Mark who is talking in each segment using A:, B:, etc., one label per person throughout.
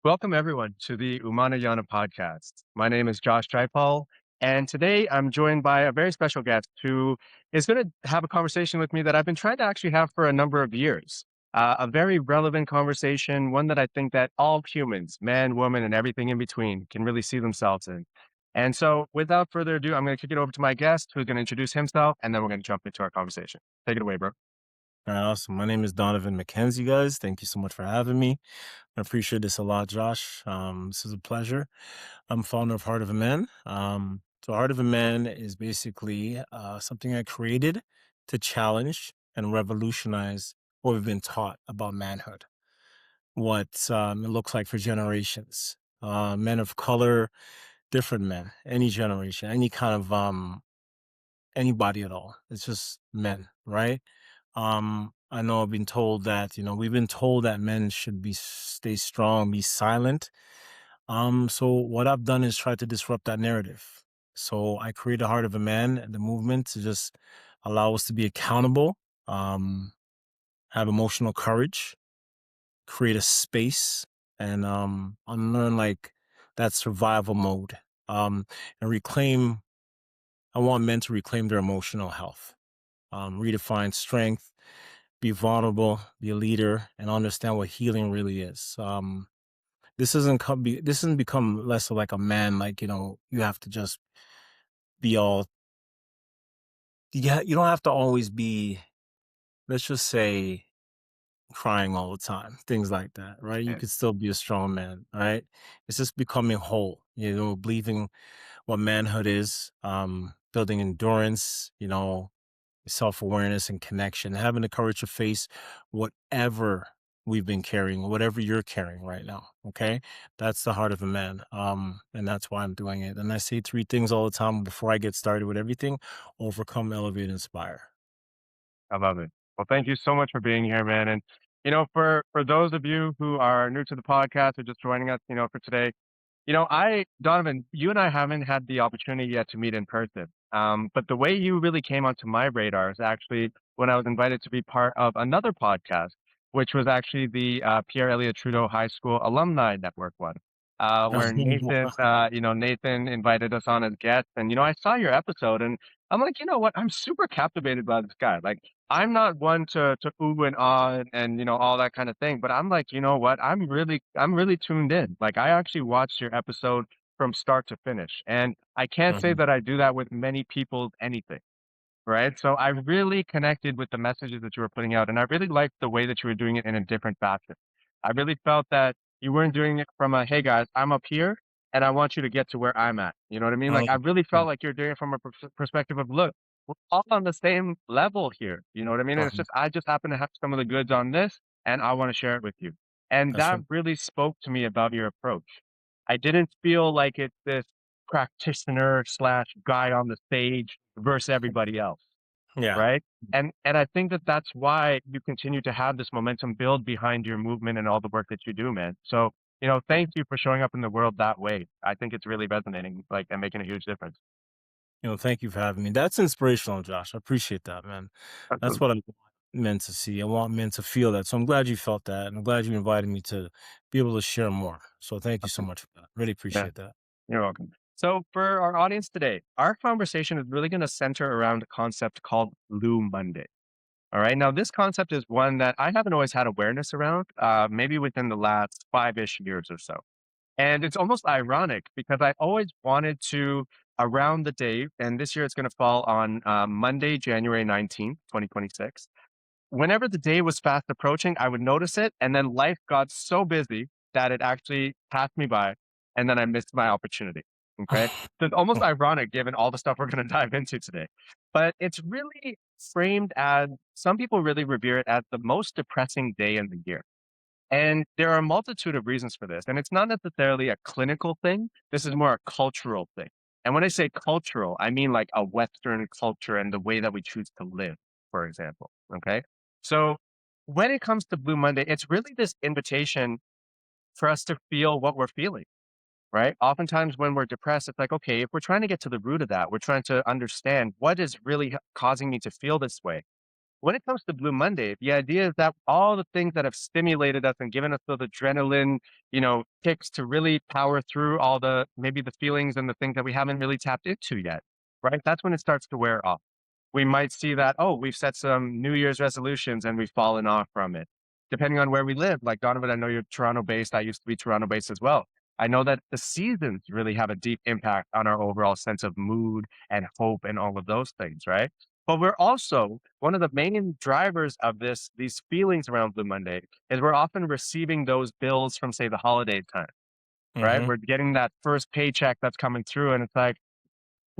A: Welcome, everyone, to the Umana Yana Podcast. My name is Josh Jaipal, and today I'm joined by a very special guest who is going to have a conversation with me that I've been trying to actually have for a number of years. A very relevant conversation, one that I think that all humans, man, woman, and everything in between, can really see themselves in. And so, without further ado, I'm going to kick it over to my guest, who's going to introduce himself, and then we're going to jump into our conversation. Take it away, bro.
B: All right, awesome. My name is Donovan McKenzie, guys. Thank you so much for having me. I appreciate this a lot, Josh. This is a pleasure. I'm founder of Heart of a Man. So Heart of a Man is basically something I created to challenge and revolutionize what we've been taught about manhood, what it looks like for generations. Men of color, different men, any generation, any kind of anybody at all. It's just men, right? I know I've been told that, we've been told that men should stay strong, be silent. So what I've done is try to disrupt that narrative. So I create a Heart of a Man, the movement to just allow us to be accountable, um, have emotional courage, create a space, and unlearn like that survival mode. And reclaim. I want men to reclaim their emotional health, redefine strength, be vulnerable, be a leader, and understand what healing really is. This doesn't become less of like a man, like, you have to just be all, yeah, you don't have to always be, let's just say, crying all the time, things like that, right? You
A: Yeah,
B: could still be a strong man, right? It's just becoming whole, believing what manhood is, building endurance, self-awareness and connection, having the courage to face whatever we've been carrying, whatever you're carrying right now. Okay. That's the Heart of a Man. And that's why I'm doing it. And I say three things all the time before I get started with everything: overcome, elevate, inspire.
A: I love it. Well, thank you so much for being here, man. And for those of you who are new to the podcast or just joining us, for today, Donovan, you and I haven't had the opportunity yet to meet in person. But the way you really came onto my radar is actually when I was invited to be part of another podcast, which was actually the Pierre Elliott Trudeau High School Alumni Network one, where Nathan invited us on as guests. And, I saw your episode and I'm like, you know what? I'm super captivated by this guy. Like, I'm not one to ooh and ah and all that kind of thing, but I'm like, you know what? I'm really tuned in. Like I actually watched your episode from start to finish. And I can't say
B: Mhm.
A: that I do that with many people anything, right? So I really connected with the messages that you were putting out and I really liked the way that you were doing it in a different fashion. I really felt that you weren't doing it from a hey guys, I'm up here and I want you to get to where I'm at. You know what I mean? Like I really felt like you're doing it from a perspective of look, we're all on the same level here. You know what I mean? And it's
B: Mhm.
A: just I just happen to have some of the goods on this and I want to share it with you. And
B: That's
A: that
B: right.
A: really spoke to me about your approach. I didn't feel like it's this practitioner slash guy on the stage versus everybody else,
B: Yeah.
A: right? And I think that that's why you continue to have this momentum build behind your movement and all the work that you do, man. So, thank you for showing up in the world that way. I think it's really resonating, like, and making a huge difference.
B: Thank you for having me. That's inspirational, Josh. I appreciate that, man. That's
A: Absolutely.
B: what I'm meant to see. I want men to feel that. So I'm glad you felt that. And I'm glad you invited me to be able to share more. So thank you so much for that. Really
A: Yeah,
B: appreciate that.
A: you're welcome. So, for our audience today, our conversation is really going to center around a concept called Blue Monday. All right. Now, this concept is one that I haven't always had awareness around, maybe within the last 5-ish years or so. And it's almost ironic because I always wanted to, around the day, and this year it's going to fall on Monday, January 19th, 2026. Whenever the day was fast approaching, I would notice it. And then life got so busy that it actually passed me by. And then I missed my opportunity. Okay. So it's almost ironic given all the stuff we're going to dive into today. But it's really framed as some people really revere it as the most depressing day in the year. And there are a multitude of reasons for this. And it's not necessarily a clinical thing. This is more a cultural thing. And when I say cultural, I mean like a Western culture and the way that we choose to live, for example. Okay. So when it comes to Blue Monday, it's really this invitation for us to feel what we're feeling, right? Oftentimes when we're depressed, it's like, okay, if we're trying to get to the root of that, we're trying to understand what is really causing me to feel this way. when it comes to Blue Monday, the idea is that all the things that have stimulated us and given us those adrenaline, kicks to really power through all the maybe the feelings and the things that we haven't really tapped into yet, right? That's when it starts to wear off. We might see that, oh, we've set some New Year's resolutions and we've fallen off from it. Depending on where we live, like Donovan, I know you're Toronto based. I used to be Toronto based as well. I know that the seasons really have a deep impact on our overall sense of mood and hope and all of those things, right? But we're also one of the main drivers of these feelings around Blue Monday is we're often receiving those bills from, say, the holiday time, right?
B: Mhm.
A: We're getting that first paycheck that's coming through, and it's like,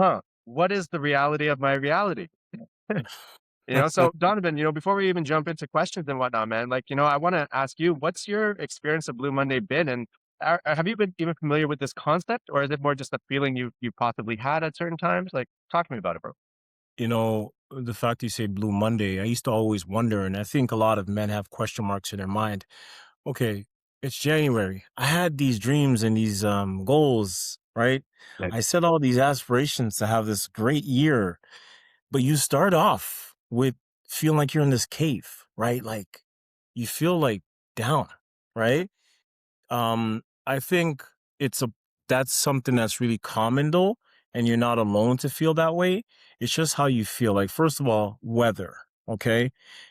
A: huh, what is the reality of my reality? So Donovan, before we even jump into questions and whatnot, man, like, I want to ask you, what's your experience of Blue Monday been? And have you been even familiar with this concept, or is it more just a feeling you possibly had at certain times? Like, talk to me about it, bro.
B: The fact you say Blue Monday, I used to always wonder, and I think a lot of men have question marks in their mind. Okay, it's January. I had these dreams and these goals, right?
A: Like,
B: I set all these aspirations to have this great year, but you start off with feeling like you're in this cave, right? Like you feel like down, right? I think it's a that's something that's really common though, and you're not alone to feel that way. It's just how you feel. Like, first of all, weather, okay?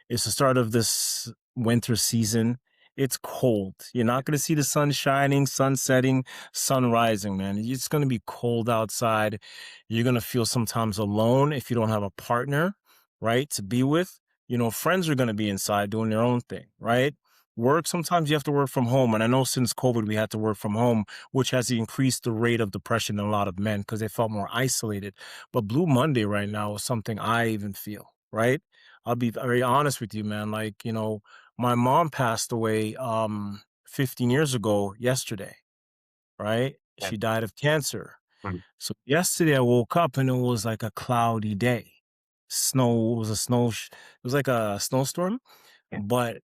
B: It's the start of this winter season. It's cold. You're not going to see the sun shining, sun setting, sun rising, man. It's going to be cold outside. You're going to feel sometimes alone if you don't have a partner, right, to be with. Friends are going to be inside doing their own thing, right? Work, sometimes you have to work from home. And I know since COVID, we had to work from home, which has increased the rate of depression in a lot of men because they felt more isolated. But Blue Monday right now is something I even feel, right? I'll be very honest with you, man. Like, my mom passed away 15 years ago yesterday, right?
A: yeah,
B: She died of cancer.
A: mm,
B: So yesterday I woke up and it was like a cloudy day. Snow, it was a it was like a snowstorm,
A: yeah,
B: but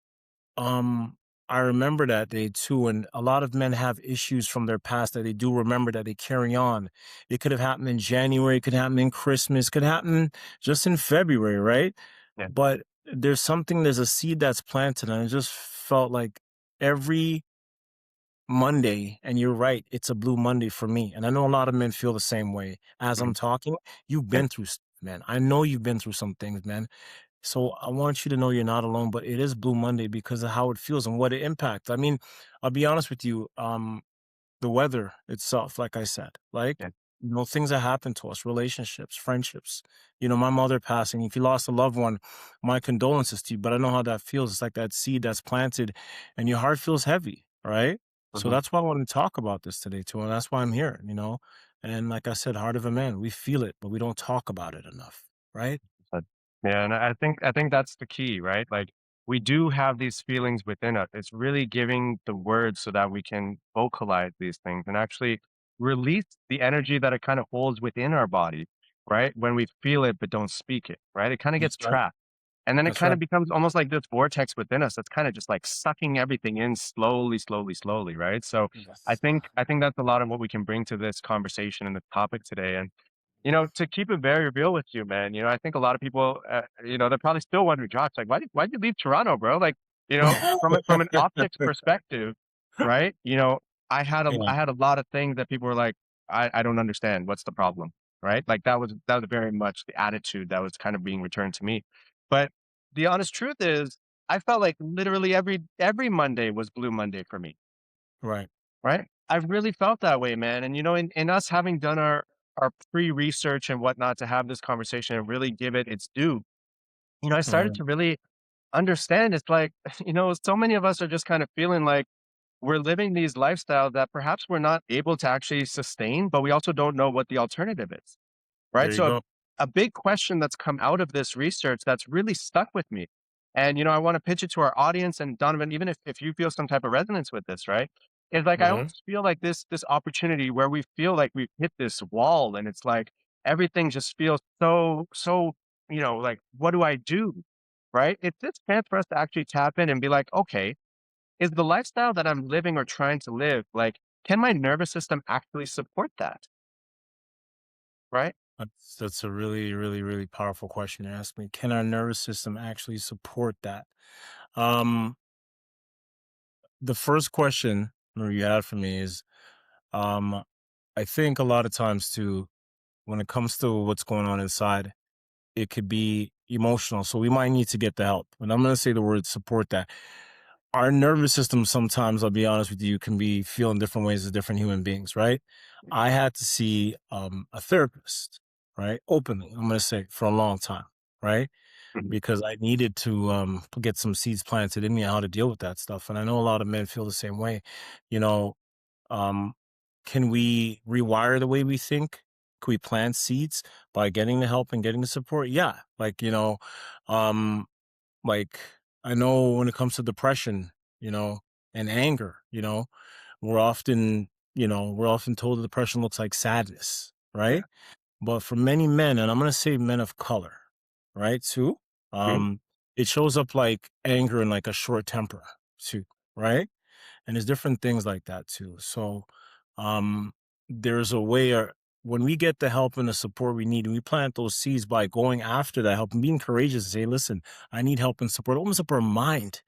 B: um, I remember that day too, and a lot of men have issues from their past that they do remember that they carry on. It could have happened in January, it could happen in Christmas, could happen just in February, right?
A: yeah,
B: But there's a seed that's planted, and I just felt like every Monday, and you're right, it's a Blue Monday for me. And I know a lot of men feel the same way. As I'm
A: mm,
B: talking, you've
A: yeah,
B: been through, man. I know you've been through some things, man. So I want you to know you're not alone, but it is Blue Monday because of how it feels and what it impacts. I mean, I'll be honest with you. The weather itself, like I said,
A: yeah,
B: things that happen to us, relationships, friendships. My mother passing. If you lost a loved one, my condolences to you. But I know how that feels. It's like that seed that's planted, and your heart feels heavy, right? So
A: mhm.
B: that's why I wanted to talk about this today too, and that's why I'm here. And like I said, heart of a man, we feel it, but we don't talk about it enough, right?
A: But yeah, and I think that's the key, right? Like we do have these feelings within us. It's really giving the words so that we can vocalize these things and actually release the energy that it kind of holds within our body, right? When we feel it but don't speak it, right? It kind of
B: That's
A: gets
B: right.
A: trapped. And then it
B: That's
A: kind
B: right.
A: of becomes almost like this vortex within us that's kind of just like sucking everything in slowly, slowly, slowly, right? So I
B: Yes.
A: think I think that's a lot of what we can bring to this conversation and the topic today. And to keep it very real with you, man, I think a lot of people, they're probably still wondering, Josh, like, why'd you leave Toronto, bro? Like, from an optics perspective, right? I
B: Yeah.
A: had a lot of things that people were like, I don't understand. What's the problem? Right? Like that was very much the attitude that was kind of being returned to me. But the honest truth is, I felt like literally every Monday was Blue Monday for me.
B: Right.
A: Right? I've really felt that way, man, and, in us having done our pre-research and whatnot to have this conversation and really give it its due, I started
B: Mhm.
A: to really understand it's like, so many of us are just kind of feeling like we're living these lifestyles that perhaps we're not able to actually sustain, but we also don't know what the alternative is.
B: There
A: Right?
B: you
A: So
B: go.
A: a big question that's come out of this research that's really stuck with me. And I want to pitch it to our audience and Donovan, even if you feel some type of resonance with this, right? Is like I
B: Mhm.
A: almost feel like this opportunity where we feel like we've hit this wall and it's like everything just feels so, like what do I do? Right? It's this chance for us to actually tap in and be like, okay, is the lifestyle that I'm living or trying to live, like, can my nervous system actually support that? Right?
B: That's a really, really, really powerful question to ask me. Can our nervous system actually support that? Um, the first question you had for me is, um, I think a lot of times too, when it comes to what's going on inside, it could be emotional. So we might need to get the help. And I'm going to say the word support that. Our nervous system sometimes, I'll be honest with you, can be feeling different ways as different human beings, right? I had to see a therapist, right? Openly, I'm going to say for a long time, right?
A: Mhm.
B: Because I needed to get some seeds planted in me on how to deal with that stuff. And I know a lot of men feel the same way. You know, um, can we rewire the way we think? Can we plant seeds by getting the help and getting the support? Yeah. Um, like I know when it comes to depression, and anger, we're often, we're often told that depression looks like sadness,
A: Yeah.
B: right? But for many men, and I'm gonna say men of color, right, too,
A: Mhm.
B: um, it shows up like anger and like a short temper too, right? And there's different things like that too. So um there's a way when we get the help and the support we need, and we plant those seeds by going after that help and being courageous and say, listen, I need help and support. It opens up our mind,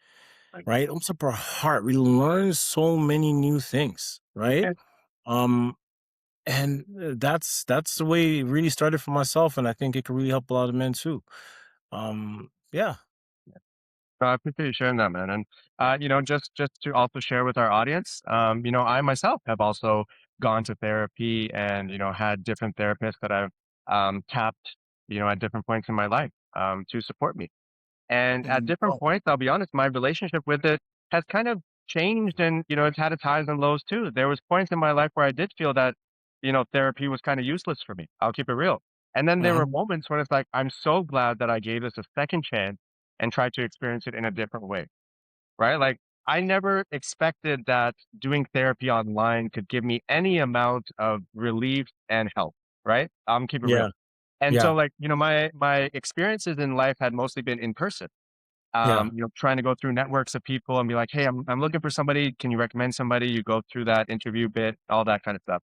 A: Right.
B: right? It opens up our heart. We learn so many new things, right?
A: Yeah.
B: Um and that's the way it really started for myself, and I think it could really help a lot of men too. Yeah.
A: No, I appreciate you sharing that, man. And just to also share with our audience, I myself have also gone to therapy and had different therapists that I've tapped, at different points in my life to support me. And
B: There
A: at
B: you
A: different
B: go.
A: points, I'll be honest, my relationship with it has kind of changed and, it's had its highs and lows too. There was points in my life where I did feel that, therapy was kind of useless for me. I'll keep it real. And then there
B: Uh-huh.
A: were moments when it's like, I'm so glad that I gave this a second chance and tried to experience it in a different way, right? Like I never expected that doing therapy online could give me any amount of relief and help, right? I'm keep it
B: Yeah.
A: real. And
B: Yeah.
A: so like, my experiences in life had mostly been in person,
B: Yeah.
A: trying to go through networks of people and be like, "Hey, I'm looking for somebody. Can you recommend somebody?" You go through that interview bit, all that kind of stuff.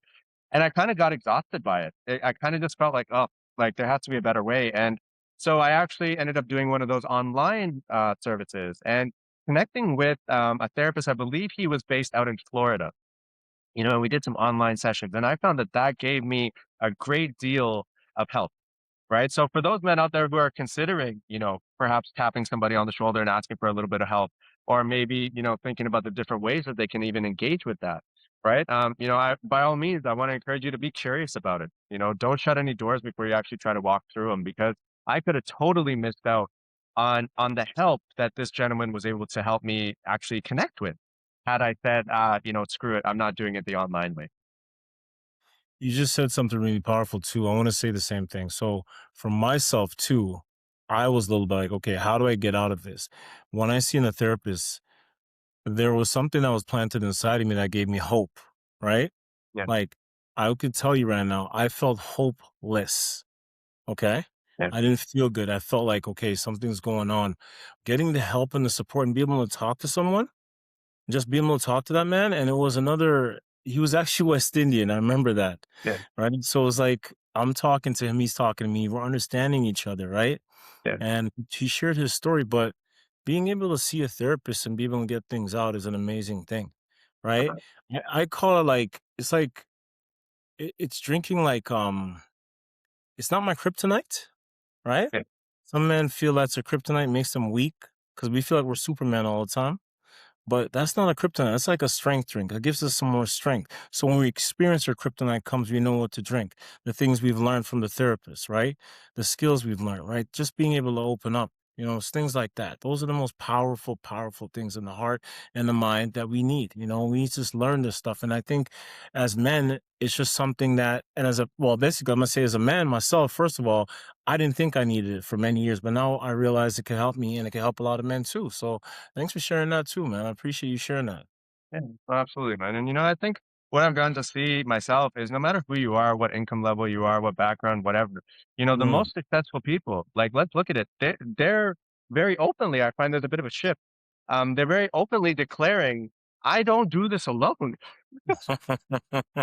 A: And I kind of got exhausted by it. I kind of just felt like, oh, like there has to be a better way. And so I actually ended up doing one of those online services and connecting with a therapist. I believe he was based out in Florida. And we did some online sessions, and I found that that gave me a great deal of help. Right? So for those men out there who are considering, perhaps tapping somebody on the shoulder and asking for a little bit of help, or maybe, thinking about the different ways that they can even engage with that, right? By all means, I want to encourage you to be curious about it. Don't shut any doors before you actually try to walk through them, because I could have totally missed out on the help that this gentleman was able to help me actually connect with. Had I said, screw it, I'm not doing it the online way.
B: You just said something really powerful too. I want to say the same thing. So for myself too, I was a little bit like, okay, how do I get out of this? When I seen a therapist, there was something that was planted inside of me that gave me hope, right?
A: Yeah,
B: Like I could tell you right now, I felt hopeless. Okay.
A: yeah,
B: I didn't feel good. I felt like, okay, something's going on. Getting the help and the support and being able to talk to someone, just being able to talk to that man, and it was another he was actually West Indian, I remember that,
A: yeah,
B: right? So, it was like, I'm talking to him, he's talking to me, we're understanding each other, right?
A: yeah,
B: And he shared his story, but being able to see a therapist and be able to get things out is an amazing thing, right?
A: uh-huh,
B: I call it like it's like it's drinking like, it's not my kryptonite, right?
A: yeah,
B: Some men feel that's a kryptonite, makes them weak because we feel like we're Superman all the time. But that's not a kryptonite. That's like a strength drink. It gives us some more strength. So when we experience our kryptonite comes, we know what to drink. The things we've learned from the therapist, right? The skills we've learned, right? Just being able to open up, it's things like that. Those are the most powerful, powerful things in the heart and the mind that we need. We need to just learn this stuff. And I think as men, it's just something that, and basically, I'm going to say as a man myself, first of all, I didn't think I needed it for many years, but now I realize it can help me and it can help a lot of men too. So thanks for sharing that too, man. I appreciate you sharing that.
A: yeah, absolutely, man. And I think what I've gotten to see myself is no matter who you are, what income level you are, what background, whatever, the
B: Mm.
A: most successful people, like let's look at it. They're very openly. I find there's a bit of a shift. They're very openly declaring, "I don't do this alone."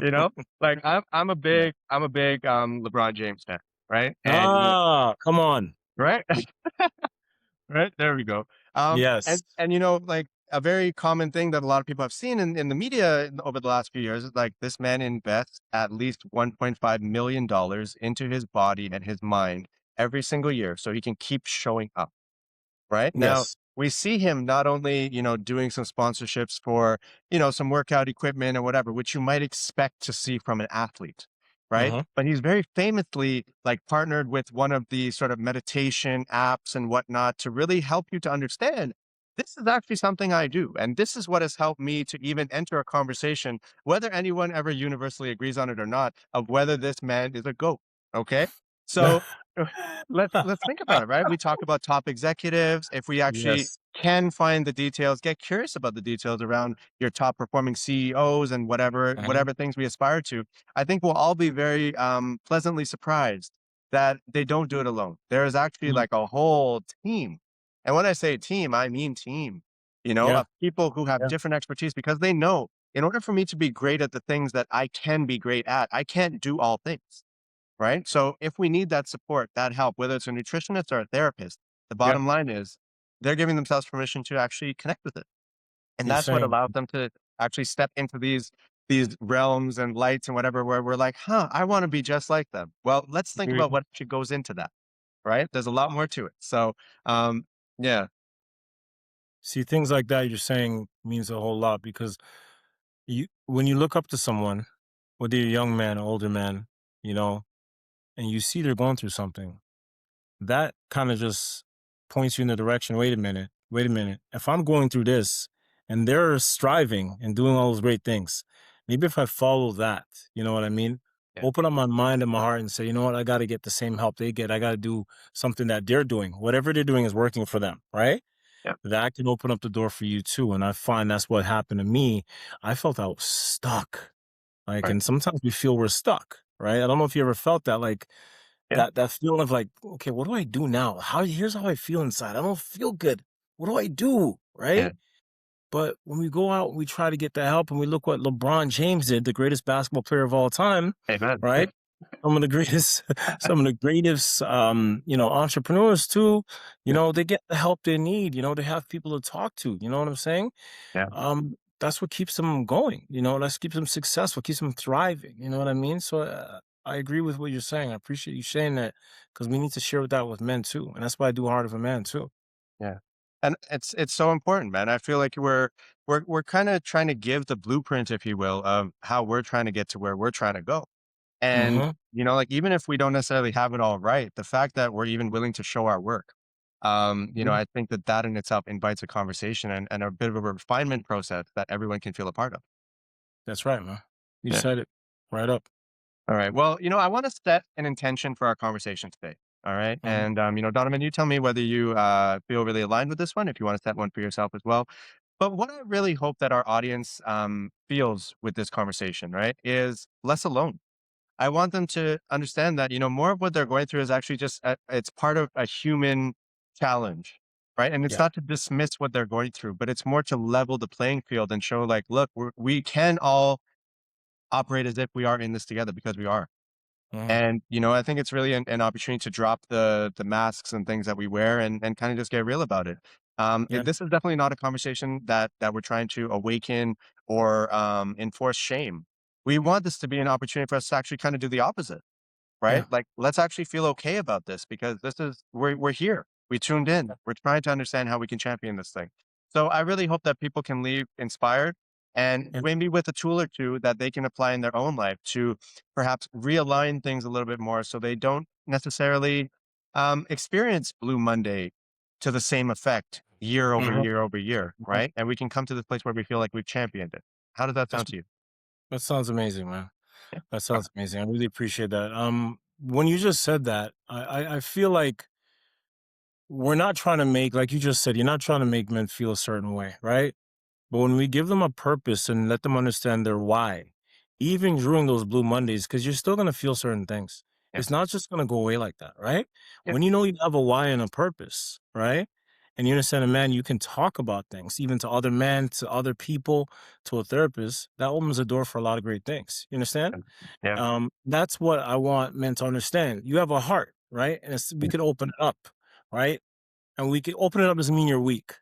A: You know, like I'm a
B: Yeah.
A: big LeBron James fan. right? And
B: Ah, come on.
A: right, right there we go.
B: Yes.
A: And like a very common thing that a lot of people have seen in the media over the last few years is like this man invests at least $1.5 million into his body and his mind every single year so he can keep showing up. Right? Now,
B: Yes.
A: we see him not only, doing some sponsorships for, some workout equipment or whatever, which you might expect to see from an athlete, right?
B: Mhm.
A: But he's very famously like partnered with one of the sort of meditation apps and whatnot to really help you to understand this is actually something I do. And this is what has helped me to even enter a conversation, whether anyone ever universally agrees on it or not, of whether this man is a goat. Okay. So let's think about it, right? We talk about top executives. If we actually
B: Yes.
A: can find the details, get curious about the details around your top performing CEOs and
B: Mhm.
A: whatever things we aspire to, I think we'll all be very pleasantly surprised that they don't do it alone. There is actually
B: Mm.
A: like a whole team. And when I say team, I mean team,
B: Yeah.
A: of people who have
B: Yeah.
A: different expertise because they know in order for me to be great at the things that I can be great at, I can't do all things. Right? So if we need that support, that help, whether it's a nutritionist or a therapist, the
B: Yeah.
A: bottom line is they're giving themselves permission to actually connect with it. And
B: You're
A: that's what
B: saying
A: allows them to actually step into these realms and lights and whatever where we're like, huh, I want to be just like them. Well, let's think about
B: Mhm.
A: what actually goes into that, right? There's a lot more to it. So um yeah,
B: See, things like that you're saying means a whole lot because you when you look up to someone, whether you're a young man or older man, you know, and you see they're going through something, that kind of just points you in the direction, wait a minute. If I'm going through this and they're striving and doing all those great things, maybe if I follow that, you know what I mean?
A: yeah,
B: Open up my mind and my heart and say, you know what, I got to get the same help they get. I got to do something that they're doing. Whatever they're doing is working for them, right?
A: yeah,
B: That can open up the door for you too. And I find that's what happened to me. I felt I was stuck. Like,
A: right.
B: and sometimes we feel we're stuck, right? I don't know if you ever felt that, like,
A: Yeah,
B: that feeling of like, "Okay, what do I do now? Here's how I feel inside. I don't feel good. What do I do?"
A: yeah.
B: Right? But when we go out, we try to get the help and we look what LeBron James did, the greatest basketball player of all time,
A: Amen.
B: right? Some of the greatest some of the greatest, entrepreneurs too,
A: Yeah,
B: they get the help they need, they have people to talk to, you know what I'm saying?
A: yeah,
B: That's what keeps them going, that's keeps them successful, keeps them thriving, you know what I mean? So, I agree with what you're saying. I appreciate you saying that because we need to share that with men too, and that's why I do Heart of a Man too.
A: yeah. And it's so important, man. I feel like we're kind of trying to give the blueprint, if you will, of how we're trying to get to where we're trying to go. And,
B: Mhm.
A: like, even if we don't necessarily have it all right, the fact that we're even willing to show our work,
B: Mhm.
A: I think that that in itself invites a conversation and a bit of a refinement process that everyone can feel a part of.
B: That's right, man. You
A: Yeah.
B: said it right up.
A: All right. Well, I want to set an intention for our conversation today. All right.
B: Mhm.
A: And, Donovan, you tell me whether you feel really aligned with this one, if you want to set one for yourself as well. But what I really hope that our audience feels with this conversation, right, is less alone. I want them to understand that, more of what they're going through is actually just, it's part of a human challenge, right? And it's
B: Yeah.
A: not to dismiss what they're going through, but it's more to level the playing field and show like, look, we can all operate as if we are in this together because we are.
B: Mhm.
A: And, I think it's really an opportunity to drop the masks and things that we wear and kind of just get real about it.
B: Yeah.
A: This is definitely not a conversation that we're trying to awaken or enforce shame. We want this to be an opportunity for us to actually kind of do the opposite, right?
B: Yeah.
A: Like, let's actually feel okay about this because we're here. We tuned in. We're trying to understand how we can champion this thing. So I really hope that people can leave inspired and
B: Yeah.
A: maybe with a tool or two that they can apply in their own life to perhaps realign things a little bit more so they don't necessarily experience Blue Monday to the same effect year over
B: Mhm.
A: year over year,
B: Mhm.
A: right? And we can come to this place where we feel like we've championed it. How does that
B: That's
A: sound to you?
B: that sounds amazing, man.
A: Yeah.
B: That
A: All
B: sounds amazing. I really appreciate that. When you just said that, I feel like we're not trying to make, like you just said, you're not trying to make men feel a certain way, right? But when we give them a purpose and let them understand their why, even during those blue Mondays, because you're still going to feel certain things.
A: Yeah.
B: It's not just going to go away like that, right?
A: Yeah.
B: When you know you have a why and a purpose, right? And you understand a man, you can talk about things, even to other men, to other people, to a therapist. That opens the door for a lot of great things. You understand?
A: Yeah.
B: That's what I want men to understand. You have a heart, right? And we
A: Yeah.
B: can open it up, right? And we can open it up doesn't mean you're weak,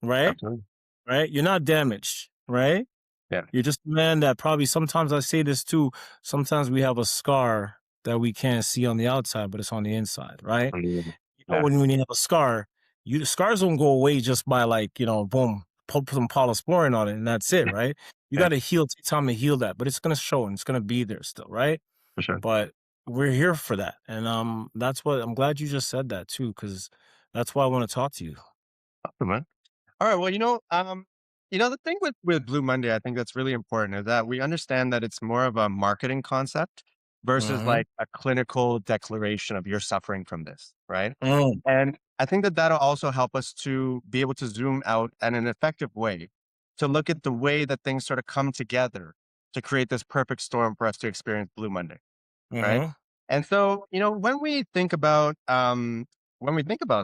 B: right?
A: Absolutely.
B: Right? You're not damaged, right?
A: Yeah.
B: You're just a man that probably sometimes I say this too. Sometimes we have a scar that we can't see on the outside, but it's on the inside, right?
A: Unbelievable.
B: You know,
A: Yeah.
B: when you have a scar, you the scars don't go away just by like, boom, put some polysporin on it and that's it, right? You
A: Yeah.
B: got to heal, take time to heal that, but it's gonna show and it's gonna be there still, right?
A: For sure.
B: But we're here for that, and that's what I'm glad you just said that too, because that's why I want to talk to you.
A: Awesome, man. All right. Well, the thing with Blue Monday, I think that's really important is that we understand that it's more of a marketing concept versus
B: Hmm.
A: like a clinical declaration of you're suffering from this, right?
B: Mm,
A: And I think that that'll also help us to be able to zoom out in an effective way to look at the way that things sort of come together to create this perfect storm for us to experience Blue Monday. Right?
B: mhm,
A: And so, when we think about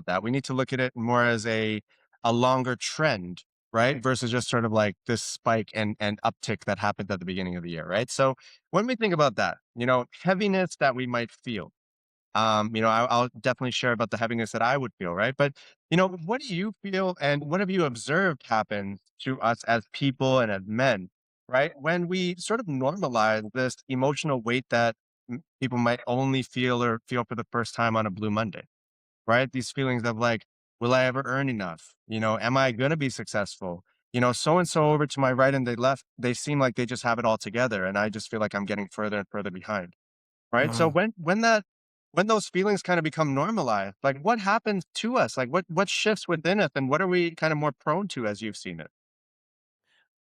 A: that, we need to look at it more as a longer trend, right? Versus just sort of like this spike and uptick that happens at the beginning of the year, right? So when we think about that, heaviness that we might feel, I'll definitely share about the heaviness that I would feel, right? But, what do you feel and what have you observed happen to us as people and as men, right? When we sort of normalize this emotional weight that people might only feel for the first time on a Blue Monday, right? These feelings of like, will I ever earn enough? Am I going to be successful? So and so over to my right and they left, they seem like they just have it all together. And I just feel like I'm getting further and further behind. Right? So
B: mhm.
A: when those feelings kind of become normalized, like what happens to us? Like what shifts within us and what are we kind of more prone to as you've seen it?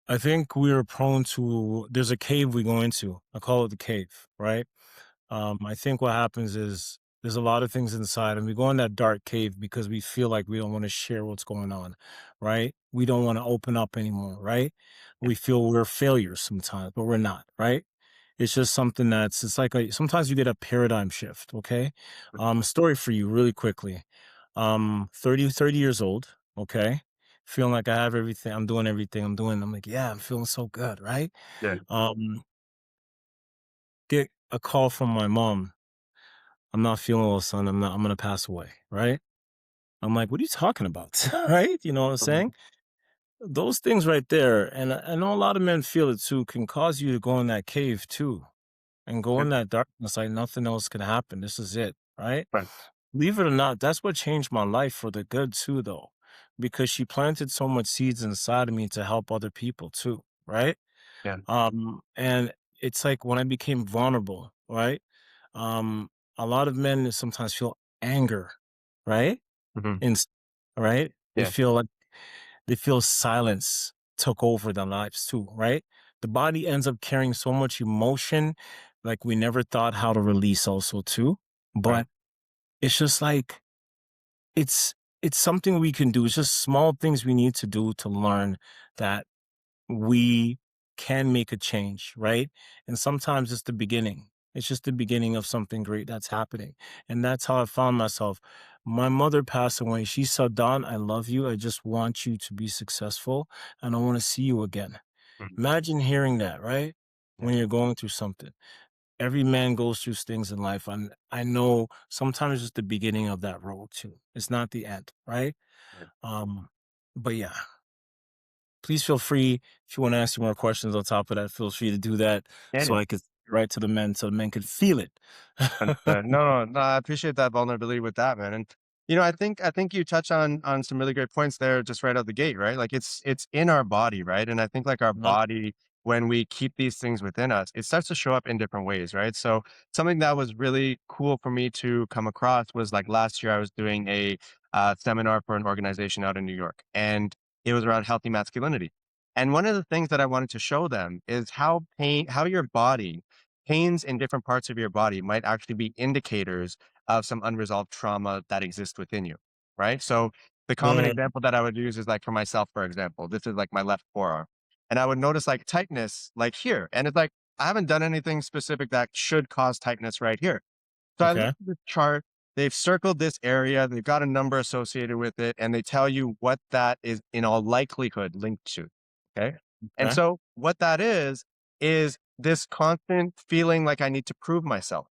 B: I think we're prone to. There's a cave we go into. I call it the cave, right? I think what happens is there's a lot of things inside, and we go in that dark cave because we feel like we don't want to share what's going on, right? We don't want to open up anymore, right?
A: Yeah.
B: We feel we're failures sometimes, but we're not, right? It's just something it's like sometimes you get a paradigm shift, okay? Story for you really quickly. 30 years old, okay? Feeling like I have everything, I'm doing everything I'm doing. I'm like, yeah, I'm feeling so good, right?
A: Yeah.
B: Um, get a call from my mom. I'm not feeling well, son. I'm gonna pass away, right? I'm like, what are you talking about? Right? You know what I'm
A: Mhm.
B: saying? Those things right there, and I know a lot of men feel it too, can cause you to go in that cave too and go
A: Yeah.
B: in that darkness like nothing else can happen. This is it, right?
A: Right.
B: Believe it or not, that's what changed my life for the good too, though, because she planted so much seeds inside of me to help other people too, right?
A: Yeah.
B: And it's like when I became vulnerable, right? Um, a lot of men sometimes feel anger, right?
A: Hmm.
B: And right? They
A: Yeah.
B: feel like they feel silence took over their lives too, right? The body ends up carrying so much emotion, like we never thought how to release also too.
A: Right.
B: But it's just like it's it's something we can do. It's just small things we need to do to learn that we can make a change, right? And sometimes it's the beginning. It's just the beginning of something great that's happening. And that's how I found myself. My mother passed away. She said, Don, I love you. I just want you to be successful and I want to see you again.
A: Mhm.
B: Imagine hearing that, right?
A: Yeah.
B: When you're going through something. Every man goes through things in life. And I know sometimes it's the beginning of that road too. It's not the end, right?
A: Yeah.
B: Um, but yeah, please feel free if you want to ask me more questions on top of that, feel free to do that
A: Yeah.
B: so
A: Yeah.
B: I could write to the men so the men could feel it.
A: Understood. No, no, no, I appreciate that vulnerability with that, man. And I think you touch on some really great points there just right out the gate, right? Like it's in our body, right? And I think like our
B: Mhm.
A: body, when we keep these things within us, it starts to show up in different ways, right? So something that was really cool for me to come across was like last year I was doing a seminar for an organization out in New York, and it was around healthy masculinity. And one of the things that I wanted to show them is how your body pains in different parts of your body might actually be indicators of some unresolved trauma that exists within you, right? So the common
B: Mm,
A: example that I would use is like for myself, for example, this is like my left forearm. And I would notice like tightness like here. And it's like, I haven't done anything specific that should cause tightness right here. So I
B: okay.
A: looked at this chart they've circled this area, they've got a number associated with it, and they tell you what that is in all likelihood linked to. Okay. And
B: Okay.
A: so what that is this constant feeling like I need to prove myself.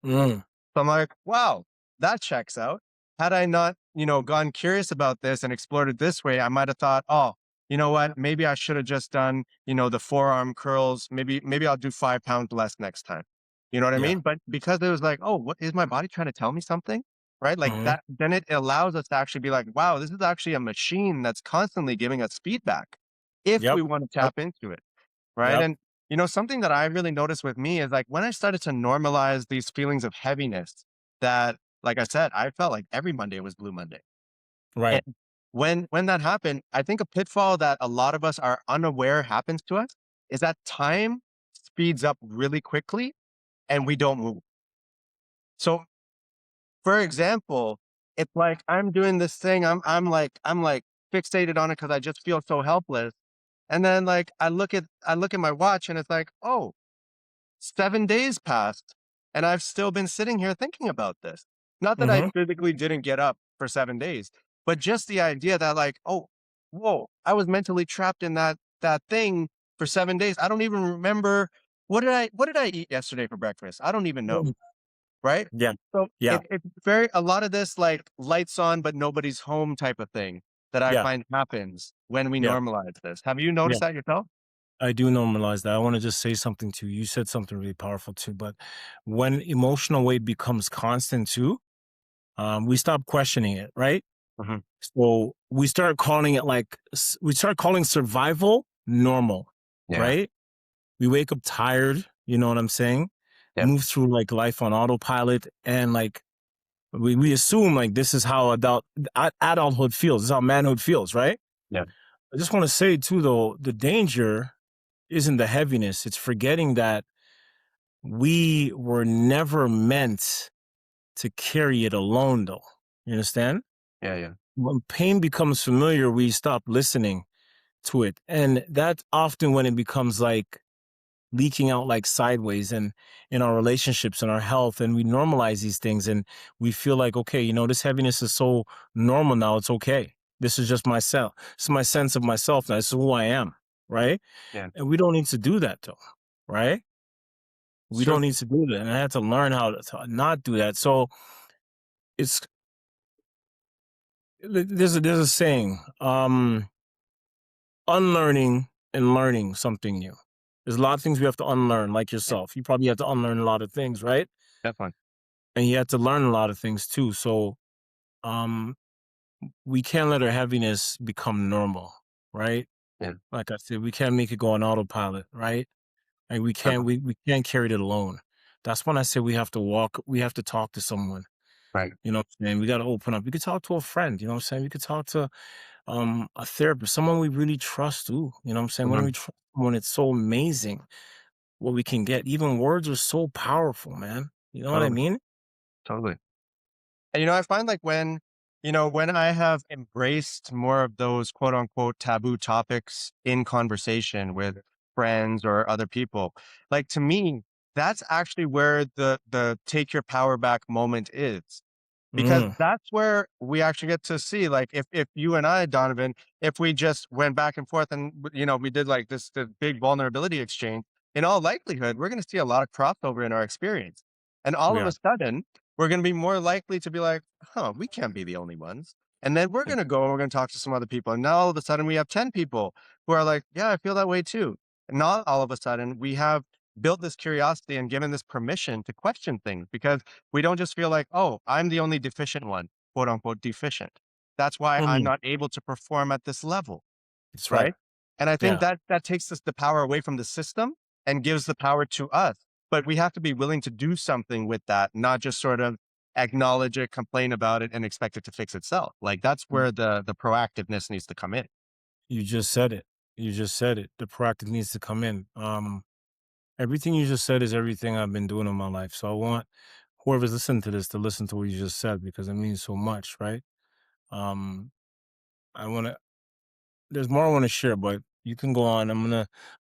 B: Mm.
A: So I'm like, wow, that checks out. Had I not, gone curious about this and explored it this way, I might have thought, oh, you know what? Maybe I should have just done, the forearm curls. Maybe I'll do 5 pounds less next time. You know what I
B: Yeah.
A: mean? But because it was like, oh, what is my body trying to tell me something? Right? Like
B: Mhm.
A: that, then it allows us to actually be like, wow, this is actually a machine that's constantly giving us feedback if
B: Yep.
A: we want to
B: Yep.
A: tap into it. Right.
B: Yep.
A: And something that I really noticed with me is like when I started to normalize these feelings of heaviness that, like I said, I felt like every Monday was Blue Monday. And
B: Right.
A: when that happened, I think a pitfall that a lot of us are unaware happens to us is that time speeds up really quickly and we don't move. So for example, it's like I'm doing this thing, I'm like fixated on it because I just feel so helpless. And then like I look at my watch and it's like, oh, 7 days passed, and I've still been sitting here thinking about this. Not that I
B: Mhm.
A: physically didn't get up for 7 days, but just the idea that like, "Oh, whoa, I was mentally trapped in that thing for 7 days. I don't even remember what did I eat yesterday for breakfast? I don't even know."
B: Mm.
A: Right?
B: Yeah.
A: So,
B: Yeah.
A: it's very a lot of this, like, lights on, but nobody's home type of thing that I
B: Yeah.
A: find happens when we
B: Yeah.
A: normalize this. Have you
B: Yeah.
A: noticed that yourself?
B: I do normalize that. I want to just say something too. You said something really powerful too, but when emotional weight becomes constant too, we stop questioning it, right?
A: Mhm.
B: So we start calling survival normal,
A: Yeah.
B: right? We wake up tired, you know what I'm saying?
A: Yep.
B: Move through like life on autopilot, and like we assume like this is how adulthood feels. This is how manhood feels, right?
A: Yep.
B: I just want to say too, though, the danger isn't the heaviness. It's forgetting that we were never meant to carry it alone, though. You understand?
A: Yeah, yeah.
B: When pain becomes familiar, we stop listening to it. And that's often when it becomes like leaking out like sideways and in our relationships and our health. And we normalize these things and we feel like, okay, this heaviness is so normal now. It's okay. This is just myself. This is my sense of myself now. This is who I am. Right.
A: Yeah.
B: And we don't need to do that though. Right.
A: It's
B: We
A: true.
B: don't need to do that. And I had to learn how to not do that. So it's there's a saying, unlearning and learning something new. There's a lot of things we have to unlearn, like
A: Yeah,
B: yourself. You probably have to unlearn a lot of things, right?
A: definitely.
B: And you have to learn a lot of things too. So um we can't let our heaviness become normal, right?
A: Yeah,
B: Like I said, we can't make it go on autopilot, right? And we can't
A: definitely.
B: we can't carry it alone. That's when I say we have to talk to someone.
A: Right.
B: You know what I'm saying? We gotta open up. We could talk to a friend, you know what I'm saying? We could talk to a therapist, someone we really trust too. You know what I'm saying? When
A: Mhm.
B: we trust someone, it's so amazing what we can get. Even words are so powerful, man. You know what I
A: Totally,
B: mean?
A: totally. And, I find like when I have embraced more of those quote unquote taboo topics in conversation with friends or other people, like to me, that's actually where the take your power back moment is. Because
B: Mm,
A: that's where we actually get to see, like, if you and I, Donovan, if we just went back and forth and we did like this big vulnerability exchange, in all likelihood, we're going to see a lot of crossover in our experience, and all of
B: yeah.
A: a sudden, we're going to be more likely to be like, huh, we can't be the only ones. And then we're going to go and we're going to talk to some other people. And now all of a sudden we have 10 people who are like, yeah, I feel that way too. And now all of a sudden we have built this curiosity and given this permission to question things because we don't just feel like, oh, I'm the only deficient one, quote unquote deficient. That's why I'm
B: Mhm.
A: not able to perform at this level.
B: That's right.
A: Right. And I think
B: Yeah.
A: that takes us the power away from the system and gives the power to us. But we have to be willing to do something with that, not just sort of acknowledge it, complain about it, and expect it to fix itself. Like that's
B: Mm,
A: where the proactiveness needs to come in.
B: You just said it. You just said it. The practice needs to come in. Everything you just said is everything I've been doing in my life. So I want whoever's listening to this to listen to what you just said because it means so much, right? Um, I want to. There's more I want to share, but you can go on. I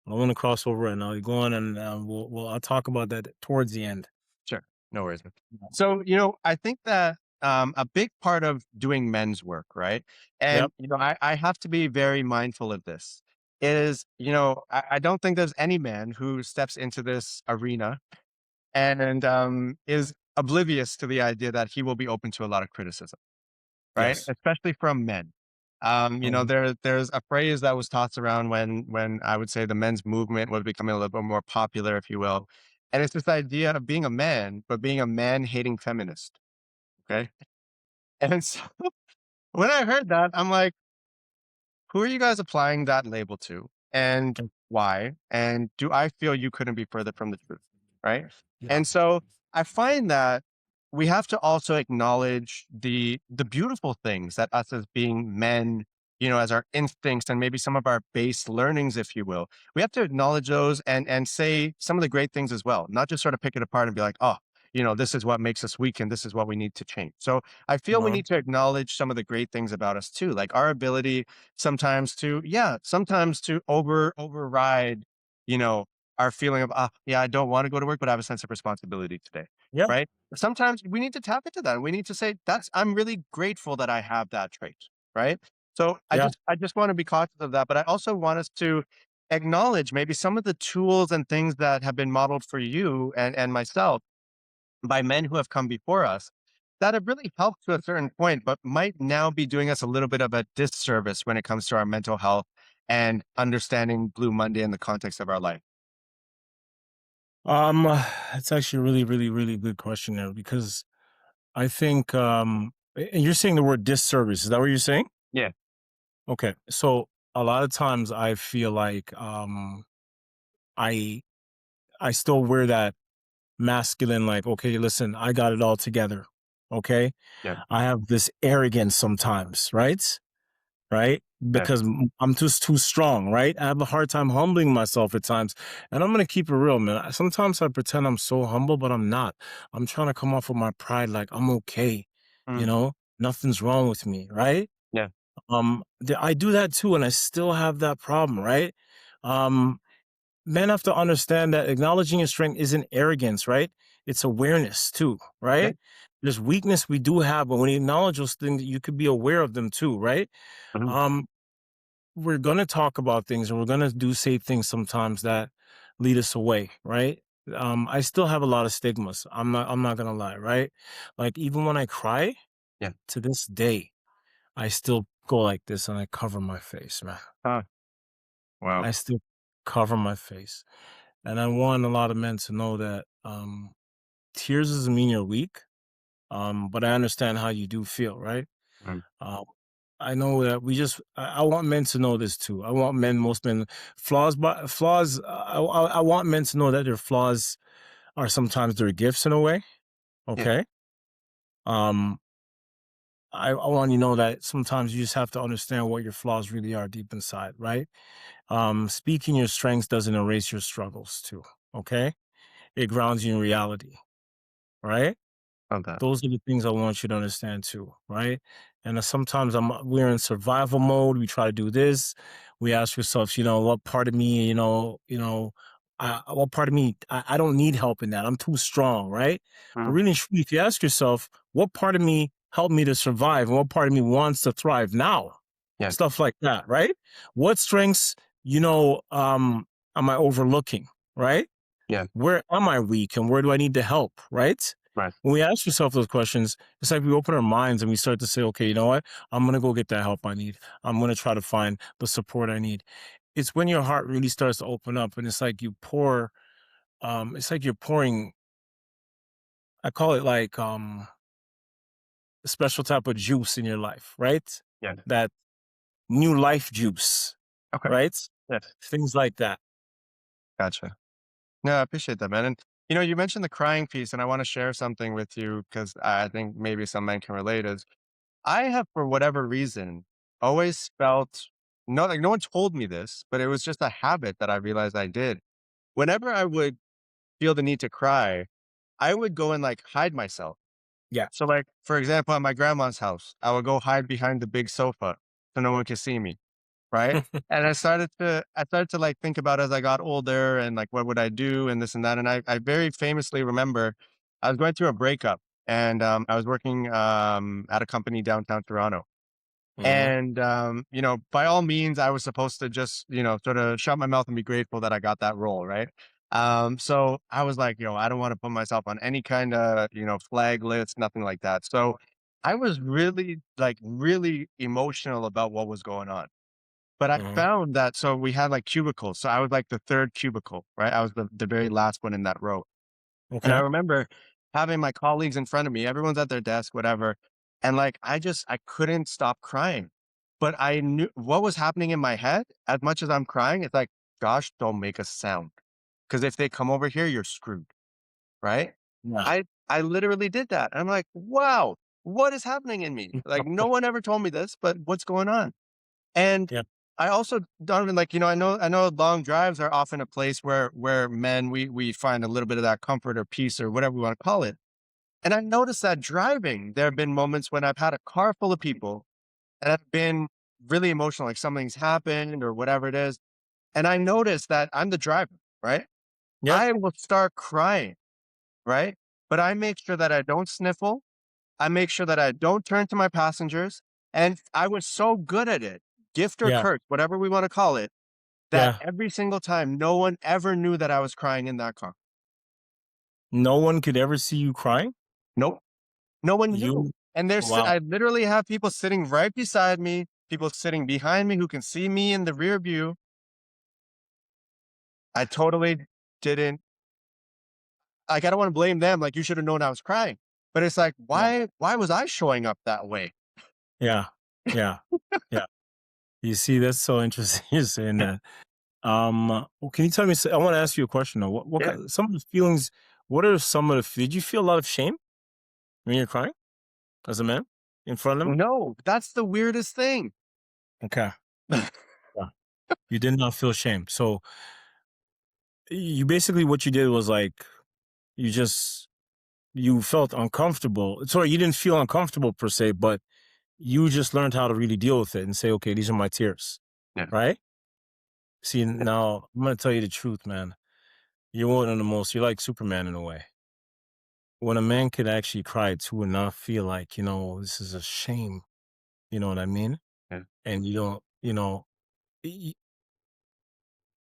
B: want to cross over right now. You go on, and I'll talk about that towards the end.
A: Sure. No worries. So, you know, I think that a big part of doing men's work, right?
B: Yep.
A: And, you know, I have to be very mindful of this is, you know, I don't think there's any man who steps into this arena and is oblivious to the idea that he will be open to a lot of criticism, right?
B: Yes.
A: Especially from men. You know,
B: Mhm.
A: there's a phrase that was tossed around when I would say the men's movement was becoming a little bit more popular, if you will. And it's this idea of being a man, but being a man hating feminist. Okay. And so when I heard that, I'm like, who are you guys applying that label to and
B: Mm.
A: why? And do I feel you couldn't be further from the truth? Right.
B: Yeah.
A: And so I find that we have to also acknowledge the beautiful things that us as being men, you know, as our instincts and maybe some of our base learnings, if you will. We have to acknowledge those and say some of the great things as well, not just sort of pick it apart and be like, oh, you know, this is what makes us weak and this is what we need to change. So I feel we
B: Uh-huh.
A: need to acknowledge some of the great things about us too, like our ability sometimes to, yeah, sometimes to override, you know, our feeling of, ah, yeah, I don't want to go to work, but I have a sense of responsibility today.
B: Yeah.
A: Right. Sometimes we need to tap into that. And we need to say, I'm really grateful that I have that trait. Right. So
B: Yeah.
A: I just want to be cautious of that. But I also want us to acknowledge maybe some of the tools and things that have been modeled for you and myself by men who have come before us that have really helped to a certain point, but might now be doing us a little bit of a disservice when it comes to our mental health and understanding Blue Monday in the context of our life.
B: Um, it's actually a really, really, really good question there because I think and you're saying the word disservice. Is that what you're saying?
A: Yeah.
B: Okay. So a lot of times I feel like I I still wear that masculine, like, okay, listen, I got it all together. Okay.
A: Yeah.
B: I have this arrogance sometimes, right? Right?
A: Yeah.
B: Because I'm just too strong, right? I have a hard time humbling myself at times. And I'm gonna keep it real, man. Sometimes I pretend I'm so humble, but I'm not. I'm trying to come off of my pride like I'm okay, you
A: Mm,
B: know? Nothing's wrong with me, right?
A: yeah.
B: I do that too, and I still have that problem, right? Um, Men have to understand that acknowledging your strength isn't arrogance, right? It's awareness too,
A: Yeah.
B: right? There's weakness we do have, but when you acknowledge those things, you could be aware of them too, right?
A: Mhm.
B: Um, we're gonna talk about things and we're gonna say things sometimes that lead us away, right? I still have a lot of stigmas. I'm not gonna lie, right? Like even when I cry
A: Yeah.
B: to this day, I still go like this and I cover my face, man.
A: Huh. Wow.
B: I still cover my face. And I want a lot of men to know that tears doesn't mean you're weak. But I understand how you do feel, right?
A: Mm.
B: Um, I know that I want men to know this too. I want men, most men, flaws. I want men to know that their flaws are sometimes their gifts in a way.
A: Yeah.
B: Okay. Um, I want you to know that sometimes you just have to understand what your flaws really are deep inside, right? Speaking your strengths doesn't erase your struggles too. Okay. It grounds you in reality, right?
A: Love that.
B: Those are the things I want you to understand too, right? And sometimes we're in survival mode. We try to do this. We ask ourselves, what part of me, what part of me, I don't need help in that. I'm too strong, right? But
A: Mm.
B: really, and truly, if you ask yourself, what part of me helped me to survive, and what part of me wants to thrive now?
A: Yeah.
B: Stuff like that, right? What strengths, you know, um, am I overlooking, right?
A: Yeah.
B: Where am I weak and where do I need the help, right?
A: Right.
B: When we ask yourself those questions, it's like we open our minds and we start to say, okay, you know what? I'm going to go get that help I need. I'm going to try to find the support I need. It's when your heart really starts to open up and it's like you're pouring, I call it like a special type of juice in your life, right?
A: Yeah.
B: That new life juice,
A: Okay.
B: right?
A: Yes.
B: Things like that.
A: Gotcha. No, I appreciate that, man. And you know, you mentioned the crying piece, and I want to share something with you because I think maybe some men can relate. Is I have, for whatever reason, always felt no, like no one told me this, but it was just a habit that I realized I did. Whenever I would feel the need to cry, I would go and like hide myself.
B: Yeah.
A: So, like, for example, at my grandma's house, I would go hide behind the big sofa so no one could see me. Right. And I started to like think about as I got older and like what would I do and this and that. And I very famously remember I was going through a breakup, and I was working at a company downtown Toronto.
B: Mhm.
A: And by all means, I was supposed to just, sort of shut my mouth and be grateful that I got that role, right? So I was like, I don't want to put myself on any kind of, flag list, nothing like that. So I was really, like, really emotional about what was going on. But I
B: Mhm.
A: found that, so we had like cubicles. So I was like the third cubicle, right? I was the very last one in that row. And I
B: Okay.
A: remember having my colleagues in front of me, everyone's at their desk, whatever. And like, I couldn't stop crying. But I knew what was happening in my head. As much as I'm crying, it's like, gosh, don't make a sound. Cause if they come over here, you're screwed. Right.
B: Yeah.
A: I literally did that. I'm like, wow, what is happening in me? Like, no one ever told me this, but what's going on? And
B: Yeah.
A: I also, Donovan, like, I know long drives are often a place where men, we find a little bit of that comfort or peace or whatever we want to call it. And I noticed that driving, there have been moments when I've had a car full of people and I've been really emotional, like something's happened or whatever it is. And I noticed that I'm the driver, right?
B: Yeah.
A: I will start crying, right? But I make sure that I don't sniffle. I make sure that I don't turn to my passengers. And I was so good at it, gift or
B: Yeah.
A: curse, whatever we want to call it, that
B: Yeah.
A: every single time, no one ever knew that I was crying in that car.
B: No one could ever see you crying?
A: Nope. No one knew.
B: You
A: And
B: Wow.
A: I literally have people sitting right beside me, people sitting behind me who can see me in the rear view. I totally didn't, like, I don't want to blame them. Like, you should have known I was crying. But it's like,
B: Yeah.
A: why was I showing up that way?
B: Yeah. Yeah. Yeah. You see, that's so interesting you're saying that. Well, can you tell me I wanna ask you a question though. What
A: Yeah.
B: kind some of the feelings what are some of the did you feel a lot of shame when you're crying as a man in front of them?
A: No, that's the weirdest thing.
B: Okay. Yeah. You did not feel shame. So you basically what you did was like you just you felt uncomfortable. Sorry, you didn't feel uncomfortable per se, but you just learned how to really deal with it and say, okay, these are my tears.
A: Yeah.
B: Right? See, now I'm gonna tell you the truth, man. You're one of the most you're like Superman in a way. When a man could actually cry too and not feel like, this is a shame, you know what I mean?
A: Yeah.
B: And you don't, y-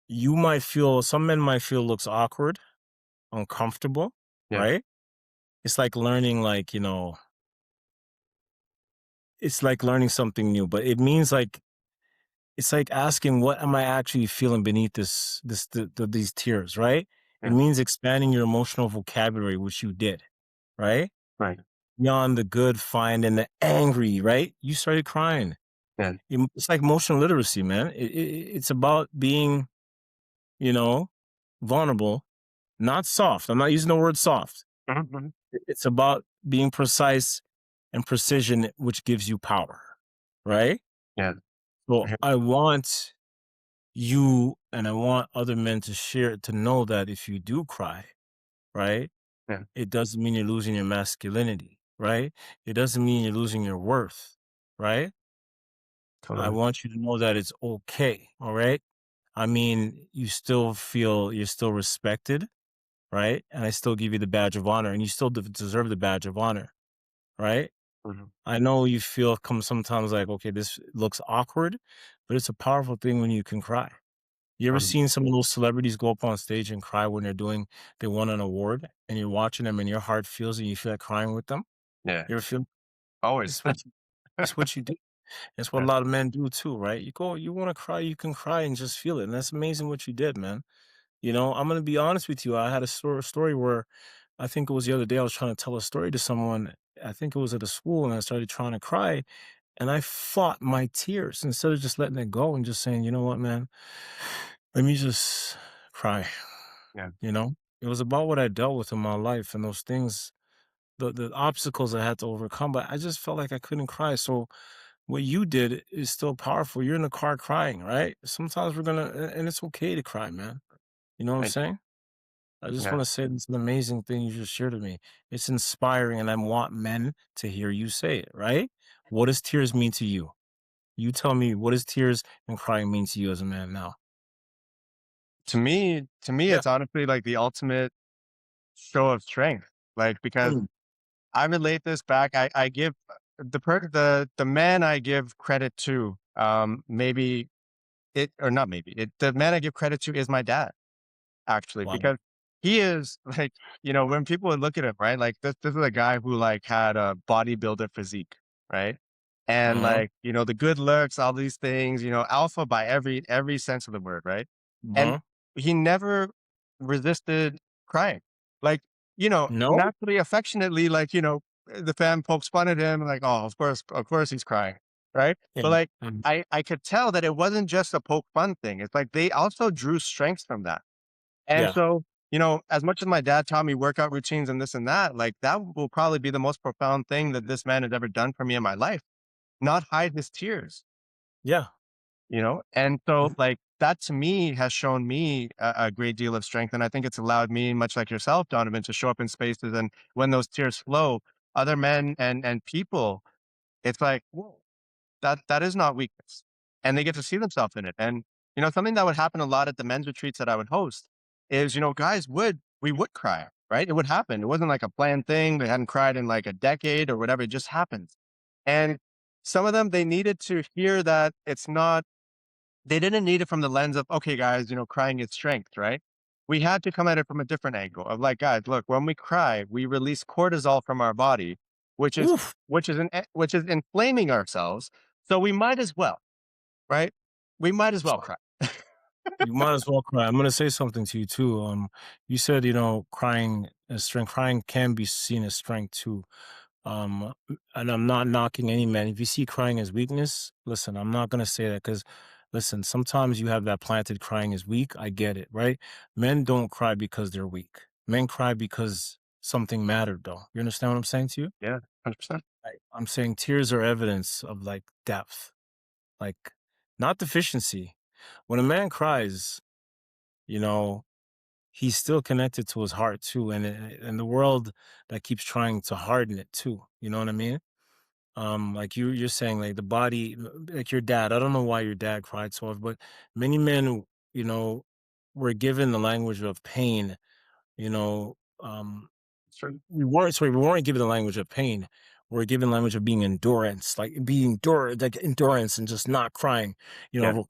B: you might feel, some men might feel looks awkward, uncomfortable,
A: Yeah.
B: right? It's like learning, it's like learning something new, but it means like, it's like asking, what am I actually feeling beneath these tears, right? It
A: Yeah.
B: means expanding your emotional vocabulary, which you did, right?
A: Right.
B: Beyond the good, fine, and the angry, right? You started crying.
A: Yeah.
B: It's like emotional literacy, man. It's about being, you know, vulnerable, not soft. I'm not using the word soft.
A: Mhm, mhm.
B: It's about being precise and precision, which gives you power, right?
A: Yeah.
B: So
A: Yeah.
B: I want you and I want other men to share to know that if you do cry, right,
A: Yeah.
B: it doesn't mean you're losing your masculinity, right? It doesn't mean you're losing your worth, right? I
A: Totally.
B: want you to know that it's okay, all right? I mean, you still feel you're still respected, right? And I still give you the badge of honor, and you still deserve the badge of honor, right?
A: Mhm.
B: I know you feel come sometimes like, okay, this looks awkward, but it's a powerful thing when you can cry. You ever
A: Mhm.
B: seen some of those celebrities go up on stage and cry when they won an award, and you're watching them, and your heart feels it, and you feel like crying with them?
A: Yeah.
B: You ever feel?
A: Always.
B: It's what it's what you do. It's what a
A: Yeah.
B: lot of men do too, right? You want to cry, you can cry and just feel it, and that's amazing what you did, man. I'm gonna be honest with you. I had a story where I think it was the other day I was trying to tell a story to someone. I think it was at a school, and I started trying to cry, and I fought my tears instead of just letting it go and just saying, you know what, man, let me just cry.
A: Yeah.
B: You know, it was about what I dealt with in my life and those things, the obstacles I had to overcome. But I just felt like I couldn't cry. So what you did is still powerful. You're in the car crying, right? Sometimes and it's okay to cry, man. You know what I'm
A: Thank you.
B: saying? I just
A: Yeah.
B: want to say it's an amazing thing you just shared with me. It's inspiring, and I want men to hear you say it, right? What does tears mean to you? You tell me, what does tears and crying mean to you as a man now?
A: To me,
B: Yeah.
A: it's honestly like the ultimate show of strength. Like, because
B: Mm.
A: I relate this back. I give the man I give credit to, maybe it or not maybe it the man I give credit to is my dad, actually,
B: Wow.
A: because he is like, when people would look at him, right? Like this is a guy who like had a bodybuilder physique, right? And
B: Uh-huh.
A: like, the good looks, all these things, alpha by every sense of the word, right? And
B: Uh-huh.
A: he never resisted crying. Like,
B: No?
A: naturally, affectionately, like, the fan pokes fun at him, like, oh, of course he's crying, right?
B: Yeah.
A: But like
B: Mm.
A: I could tell that it wasn't just a poke fun thing. It's like they also drew strength from that. And
B: Yeah.
A: so, as much as my dad taught me workout routines and this and that, like that will probably be the most profound thing that this man has ever done for me in my life. Not hide his tears,
B: Yeah.
A: And so
B: Mm.
A: like that to me has shown me a great deal of strength. And I think it's allowed me, much like yourself, Donovan, to show up in spaces and when those tears flow, other men and people, it's like, whoa, that is not weakness, and they get to see themselves in it. And something that would happen a lot at the men's retreats that I would host is guys would cry, right? It would happen. It wasn't like a planned thing. They hadn't cried in like a decade or whatever. It just happens. And some of them, they needed to hear that it's not. They didn't need it from the lens of, okay, guys, crying is strength, right? We had to come at it from a different angle of like, guys, look, when we cry, we release cortisol from our body, which is
B: Oof.
A: which is inflaming ourselves. So we might as well, right? We might as well cry.
B: You might as well cry. I'm gonna say something to you too. You said, crying is strength. Crying can be seen as strength too. And I'm not knocking any man. If you see crying as weakness, listen, I'm not gonna say that because, listen, sometimes you have that planted crying is weak. I get it, right? Men don't cry because they're weak. Men cry because something mattered, though. You understand what I'm saying to you?
A: Yeah, 100%.
B: I'm saying tears are evidence of like depth, like not deficiency. When a man cries, you know, he's still connected to his heart too, and the world that keeps trying to harden it too. You know what I mean? Like you're saying, like the body, like your dad. I don't know why your dad cried so often, but many men, you know, were given the language of pain. You know,
A: True.
B: we weren't given the language of pain. We're given language of being endurance, like being like endurance and just not crying.
A: Yeah,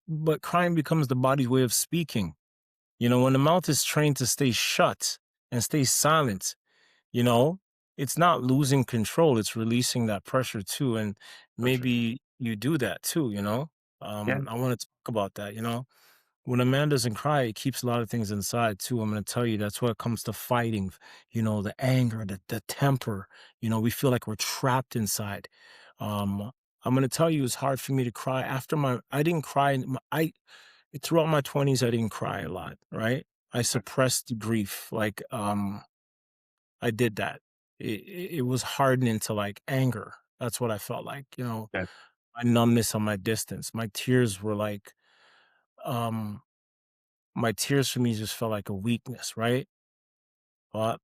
B: But crying becomes the body's way of speaking. When the mouth is trained to stay shut and stay silent, you know, it's not losing control, it's releasing that pressure too. And
A: so true.
B: maybe you do that too.
A: Yeah,
B: I want to talk about that. When a man doesn't cry, he keeps a lot of things inside too. I'm going to tell you that's what comes to fighting, the anger, the temper. We feel like we're trapped inside. Um, I'm going to tell you it's hard for me to cry after I didn't cry. Throughout my 20s, I didn't cry a lot, right? I suppressed the grief. Like, I did that. It was hardening to like anger. That's what I felt like,
A: yeah,
B: my numbness on my distance. Um, my tears for me just felt like a weakness, right?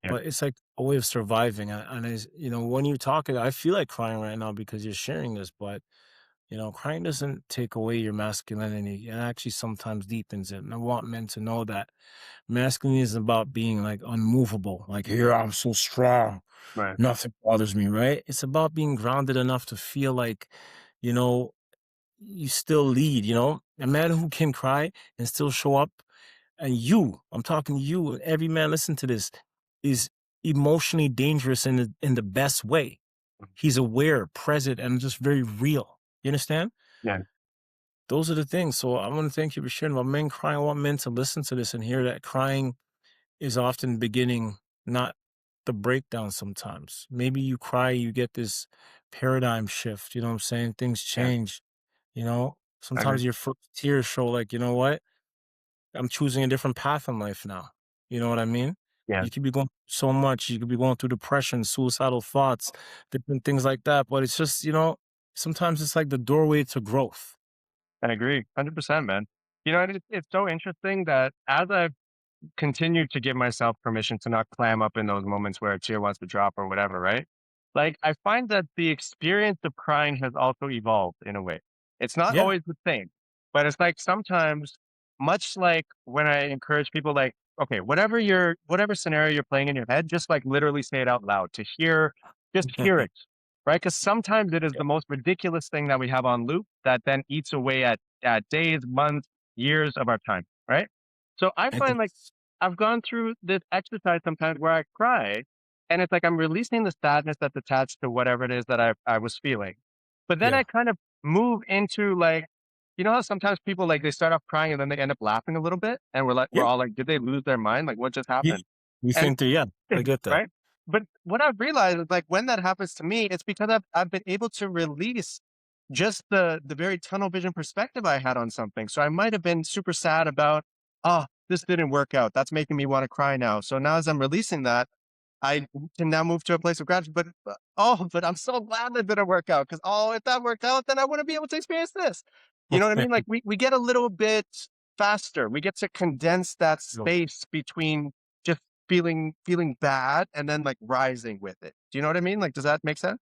A: yeah,
B: But it's like a way of surviving. And when you talk, I feel like crying right now because you're sharing this, but crying doesn't take away your masculinity. It actually sometimes deepens it. And I want men to know that masculinity is about being like unmovable. Like, here, I'm so strong.
A: right.
B: Nothing bothers me, right? It's about being grounded enough to feel like, you know, you still lead, a man who can cry and still show up. And I'm talking to you, and every man listen to this, is emotionally dangerous in the best way. He's aware, present, and just very real. You understand?
A: Yeah,
B: Those are the things. So I want to thank you for sharing about men crying. I want men to listen to this and hear that crying is often beginning, not the breakdown sometimes. Maybe you cry, you get this paradigm shift. You know what I'm saying? Things
A: yeah,
B: change.
A: I agree.
B: Sometimes your first tears show, like, you know what? I'm choosing a different path in life now. You know what I mean?
A: Yeah,
B: You could be going so much. You could be going through depression, suicidal thoughts, different things like that. But it's just, sometimes it's like the doorway to growth.
A: I agree. 100%, man. And it's so interesting that as I've continue to give myself permission to not clam up in those moments where a tear wants to drop or whatever, right? Like, I find that the experience of crying has also evolved in a way. It's not
B: Yeah.
A: always the same, but it's like sometimes, much like when I encourage people, like, okay, whatever scenario you're playing in your head, just like literally say it out loud to hear, just hear it, right? Because sometimes it is
B: Yeah.
A: the most ridiculous thing that we have on loop that then eats away at days, months, years of our time, right? So I
B: And
A: find like
B: it's
A: I've gone through this exercise sometimes where I cry, and it's like I'm releasing the sadness that's attached to whatever it is that I was feeling. But then
B: yeah.
A: I kind of move into like, you know how sometimes people like they start off crying and then they end up laughing a little bit, and we're
B: Yeah.
A: all like, did they lose their mind? Like what just
B: Yeah.
A: happened?
B: You
A: And
B: think that, yeah, I get that.
A: right? But what I've realized is like when that happens to me, it's because I've been able to release just the very tunnel vision perspective I had on something. So I might have been super sad about, oh, this didn't work out. That's making me want to cry now. So now as I'm releasing that, I can now move to a place of gratitude. But I'm so glad that didn't work out because oh, if that worked out, then I wouldn't be able to experience this. You know what I mean? Like we get a little bit faster. We get to condense that
B: No,
A: space between just feeling bad and then like rising with it. Do you know what I mean? Like, does that make sense?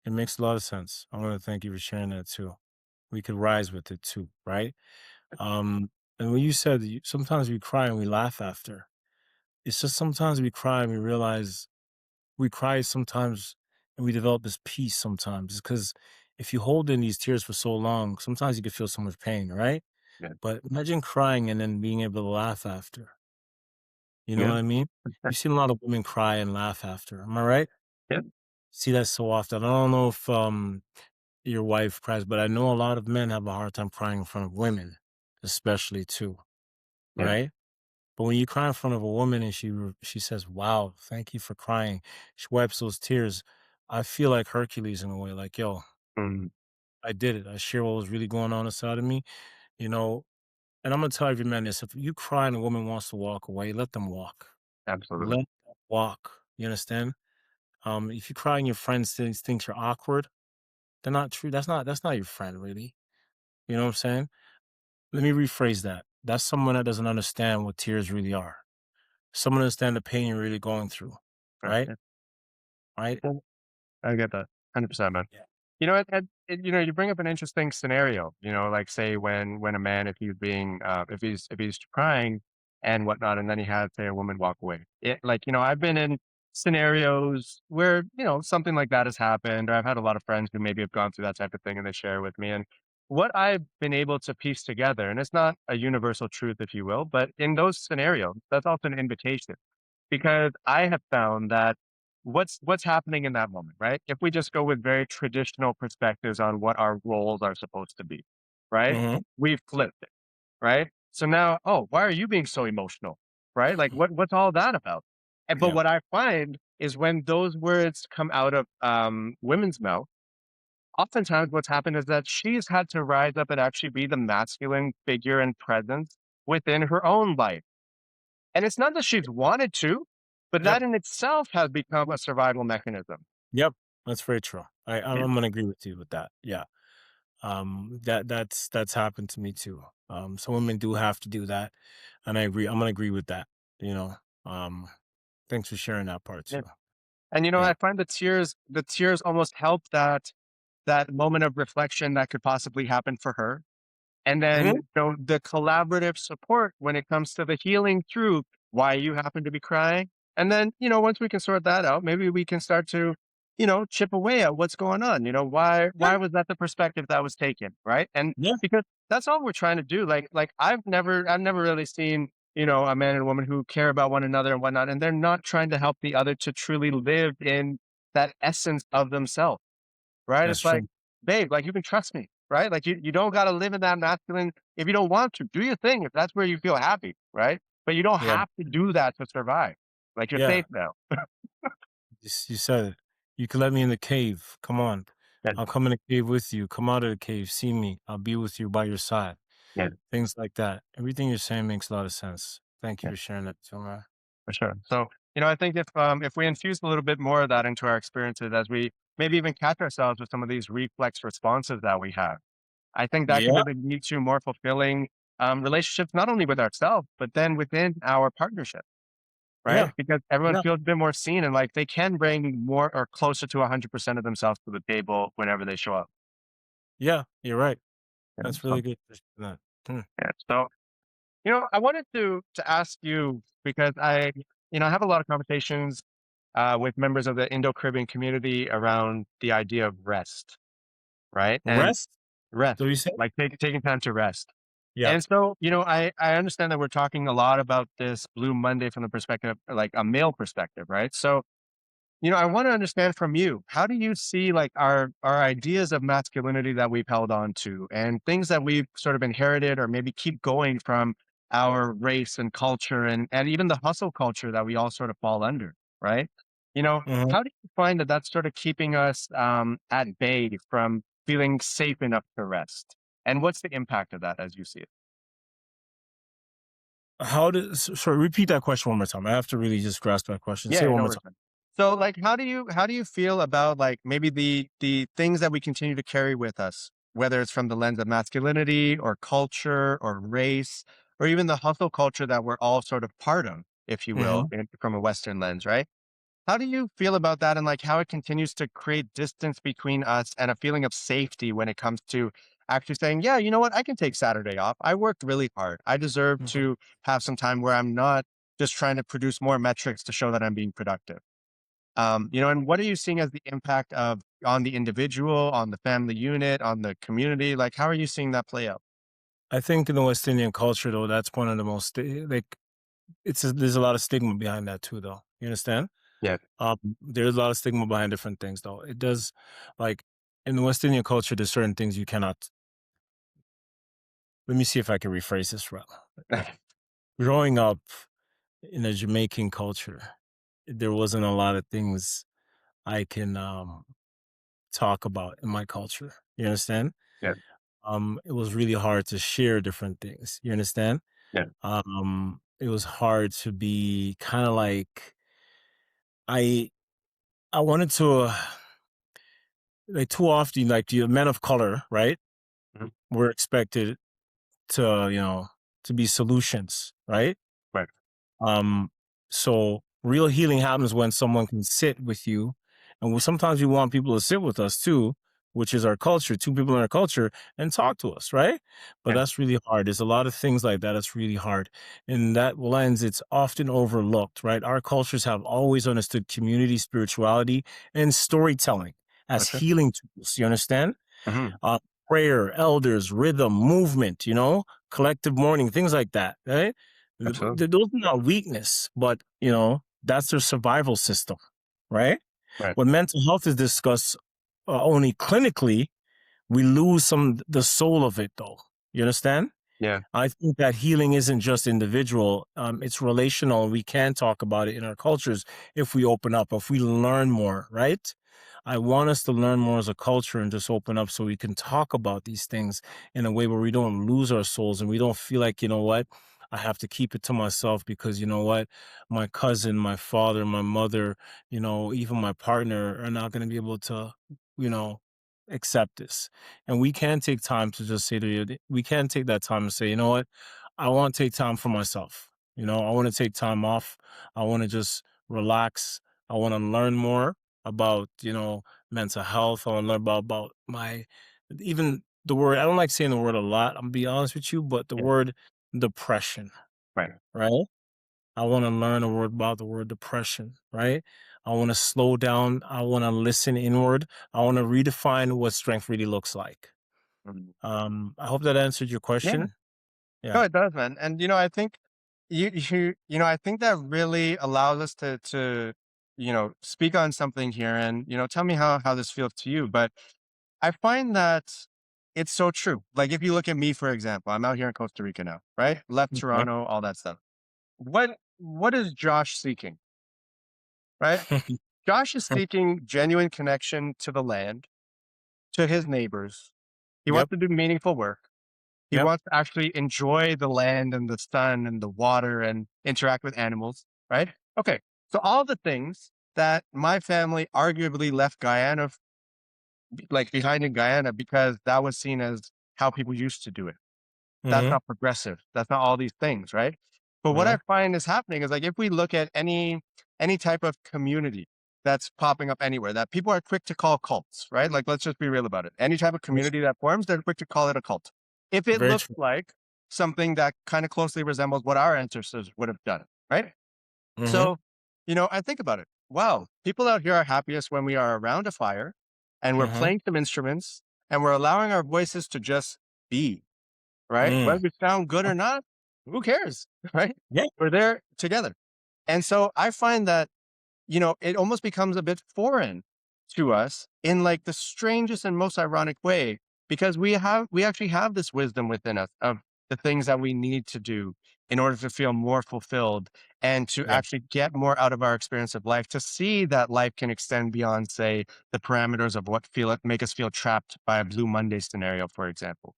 B: it makes a lot of sense. I want to thank you for sharing that too. We could rise with it too, right? Um, and when you said that sometimes we cry and we laugh after, it's just sometimes we cry and we realize we cry sometimes and we develop this peace sometimes because if you hold in these tears for so long, sometimes you can feel so much pain, right?
A: Yeah.
B: But imagine crying and then being able to laugh after. You know
A: Yeah.
B: what I mean? You see a lot of women cry and laugh after. Am I right?
A: Yeah.
B: See that so often. I don't know if your wife cries, but I know a lot of men have a hard time crying in front of women, especially too,
A: Yeah.
B: right? But when you cry in front of a woman and she says, "Wow, thank you for crying," she wipes those tears. I feel like Hercules in a way, like, yo,
A: Mm,
B: I did it. I share what was really going on inside of me, you know. And I'm gonna tell every man this: if you cry and a woman wants to walk away, let them walk.
A: absolutely.
B: Let them walk. You understand? If you cry and your friend thinks you're awkward, they're not true. That's not your friend, really. You know what I'm saying? Let me rephrase that. That's someone that doesn't understand what tears really are. Someone understand the pain you're really going through,
A: Right.
B: right?
A: Yeah.
B: Right?
A: Yeah. I get that. 100%, man.
B: Yeah.
A: You know, you know, you bring up an interesting scenario. You know, like say when a man, if he's being, if he's crying and whatnot, and then he had say a woman walk away. It like you know, I've been in scenarios where you know something like that has happened, or I've had a lot of friends who maybe have gone through that type of thing, and they share with me. And what I've been able to piece together, and it's not a universal truth, if you will, but in those scenarios, that's also an invitation because I have found that what's happening in that moment, right? If we just go with very traditional perspectives on what our roles are supposed to be, right?
B: Mhm.
A: We've flipped it, right? So now, oh, why are you being so emotional? Right? Like what's all that about? But
B: Yeah.
A: what I find is when those words come out of women's mouth, oftentimes what's happened is that she's had to rise up and actually be the masculine figure and presence within her own life. And it's not that she's wanted to, but
B: Yep.
A: that in itself has become a survival mechanism.
B: Yep. That's very true.
A: Yeah,
B: I'm gonna agree with you with that. Yeah. That's happened to me too. Some women do have to do that, and I agree. I'm gonna agree with that. You know. Um, Thanks for sharing that part
A: yeah.
B: too.
A: And, you know,
B: Yeah.
A: I find the tears almost help that moment of reflection that could possibly happen for her. And then,
B: Mhm.
A: you know, the collaborative support when it comes to the healing through why you happen to be crying. And then, you know, once we can sort that out, maybe we can start to, you know, chip away at what's going on. You know,
B: Yeah.
A: why was that the perspective that was taken? Right. And
B: Yeah.
A: because that's all we're trying to do. Like I've never really seen, you know, a man and a woman who care about one another and whatnot, and they're not trying to help the other to truly live in that essence of themselves. Right?
B: That's
A: It's like,
B: true.
A: babe, like you can trust me, right? Like you don't gotta live in that masculine if you don't want to. Do your thing if that's where you feel happy, right? But you don't
B: Yeah.
A: have to do that to survive. Like you're
B: Yeah.
A: safe now.
B: You said it. You can let me in the cave. Come on.
A: Yeah,
B: I'll come in the cave with you. Come out of the cave. See me. I'll be with you by your side.
A: yeah,
B: Things like that. Everything you're saying makes a lot of sense. Thank you
A: yeah,
B: for sharing that too, man.
A: for sure. So, you know, I think if we infuse a little bit more of that into our experiences as we maybe even catch ourselves with some of these reflex responses that we have, I think that can
B: Yeah.
A: really lead to more fulfilling relationships, not only with ourselves, but then within our partnership. Right?
B: Yeah.
A: Because everyone
B: Yeah.
A: feels a bit more seen and like they can bring more or closer to 100% of themselves to the table whenever they show up.
B: Yeah. You're right.
A: You know?
B: That's
A: So,
B: really good. Hmm.
A: yeah. So I wanted to ask you because I have a lot of conversations with members of the Indo-Caribbean community around the idea of rest, right? And
B: Rest?
A: rest,
B: So you say?
A: like taking time to rest.
B: Yeah.
A: And so, I understand that we're talking a lot about this Blue Monday from the perspective, like a male perspective, right? So, I want to understand from you, how do you see like our ideas of masculinity that we've held on to and things that we've sort of inherited or maybe keep going from our race and culture and even the hustle culture that we all sort of fall under, right?
B: Mhm.
A: How do you find that that's sort of keeping us at bay from feeling safe enough to rest? And what's the impact of that as you see it?
B: Sorry, repeat that question one more time. I have to really just grasp that question. Say it
A: Yeah,
B: one
A: no
B: more
A: worries,
B: time.
A: man. So, like, how do you feel about like maybe the things that we continue to carry with us, whether it's from the lens of masculinity or culture or race, or even the hustle culture that we're all sort of part of, if you will,
B: Mhm.
A: from a Western lens, right? How do you feel about that and like how it continues to create distance between us and a feeling of safety when it comes to actually saying, yeah, you know what, I can take Saturday off. I worked really hard. I deserve
B: Mhm.
A: to have some time where I'm not just trying to produce more metrics to show that I'm being productive. And what are you seeing as the impact of on the individual, on the family unit, on the community? Like, how are you seeing that play out?
B: I think in the West Indian culture, though, that's one of the most like there's a lot of stigma behind that too, though. You understand?
A: Yeah.
B: There's a lot of stigma behind different things, though. It does, like in the West Indian culture, there's certain things you cannot. Let me see if I can rephrase this well. Growing up in a Jamaican culture, there wasn't a lot of things I can talk about in my culture. You understand?
A: Yeah.
B: It was really hard to share different things. You understand?
A: Yeah.
B: It was hard to be kind of like I I wanted to like too often like the men of color, right?
A: Mhm.
B: We're expected to to be solutions, right?
A: Right.
B: Um, so real healing happens when someone can sit with you. And sometimes we want people to sit with us too, which is our culture, two people in our culture, and talk to us, right? But
A: Yeah.
B: that's really hard. There's a lot of things like that. It's really hard. In that lens, it's often overlooked, right? Our cultures have always understood community, spirituality, and storytelling as
A: Okay.
B: healing tools. You understand?
A: Hmm.
B: uh, Prayer, elders, rhythm, movement, collective mourning, things like that, right?
A: Absolutely.
B: Those are not weakness, but, that's their survival system, right?
A: Right.
B: When mental health is discussed only clinically, we lose the soul of it, though. You understand?
A: Yeah.
B: I think that healing isn't just individual, it's relational. We can talk about it in our cultures if we open up, if we learn more, right? I want us to learn more as a culture and just open up so we can talk about these things in a way where we don't lose our souls and we don't feel like, you know what, I have to keep it to myself because you know what, my cousin, my father, my mother, even my partner are not going to be able to, you know, accept this. And we can take time to just say to you, we can take that time and say, you know what, I want to take time for myself. I want to take time off. I want to just relax. I want to learn more about, mental health. I want to learn about my, even the word, I don't like saying the word a lot, I'm gonna be honest with you, but the
A: Yeah.
B: word depression,
A: Right.
B: right? I want to learn a word about the word depression, right? I want to slow down. I want to listen inward. I want to redefine what strength really looks like.
A: Mhm.
B: I hope that answered your
A: Yeah.
B: question.
A: No,
B: Yeah.
A: it does, man. And I think I think that really allows us to speak on something here and tell me how this feels to you. But I find that it's so true. Like if you look at me, for example, I'm out here in Costa Rica now, right? Left
B: Okay.
A: Toronto, all that stuff. What is Josh seeking? Right? Josh is seeking genuine connection to the land, to his neighbors. He
B: Yep.
A: wants to do meaningful work. He
B: Yep.
A: wants to actually enjoy the land and the sun and the water and interact with animals, right? Okay. So all the things that my family arguably left Guyana like behind in Guyana because that was seen as how people used to do it. That's
B: Hmm.
A: not progressive. That's not all these things, right? But what I
B: Hmm.
A: find is happening is like if we look at any type of community that's popping up anywhere that people are quick to call cults, right? Like let's just be real about it. Any type of community that forms, they're quick to call it a cult. If it
B: Very
A: looks
B: true.
A: like something that kind of closely resembles what our ancestors would have done, right?
B: Mhm.
A: So, I think about it. Wow, people out here are happiest when we are around a fire and we're
B: Mhm.
A: playing some instruments and we're allowing our voices to just be, right?
B: Mm.
A: Whether we sound good or not, who cares, right?
B: Yeah.
A: We're there together. And so I find that it almost becomes a bit foreign to us in like the strangest and most ironic way because we actually have this wisdom within us of the things that we need to do in order to feel more fulfilled and to
B: Yeah.
A: actually get more out of our experience of life to see that life can extend beyond say the parameters of what feel make us feel trapped by a blue Monday scenario, for example,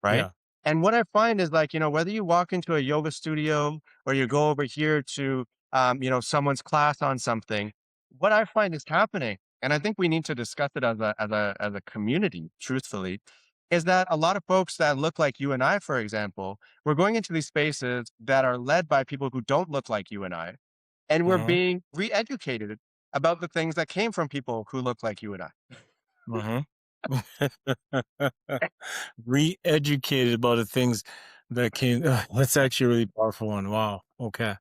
A: right?
B: Yeah.
A: And what I find is like whether you walk into a yoga studio or you go over here to someone's class on something. What I find is happening, and I think we need to discuss it as a community, truthfully, is that a lot of folks that look like you and I, for example, we're going into these spaces that are led by people who don't look like you and I, and we're
B: Mhm.
A: being re-educated about the things that came from people who look like you and I.
B: Mhm. Re-educated about the things that came that's actually a really powerful one. Wow. Okay.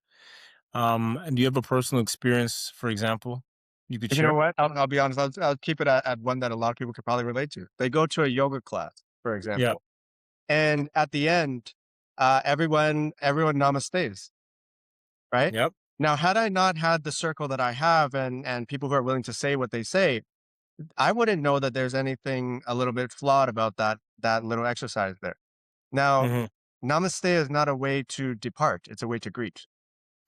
B: And do you have a personal experience, for example, you could
A: You know
B: share?
A: what? I'll be honest. I'll keep it at one that a lot of people could probably relate to. They go to a yoga class, for
B: Yeah.
A: example, and at the end, everyone namastes, right?
B: Yep.
A: Now, had I not had the circle that I have and people who are willing to say what they say, I wouldn't know that there's anything a little bit flawed about that little exercise there. Now,
B: Mhm.
A: namaste is not a way to depart; it's a way to greet.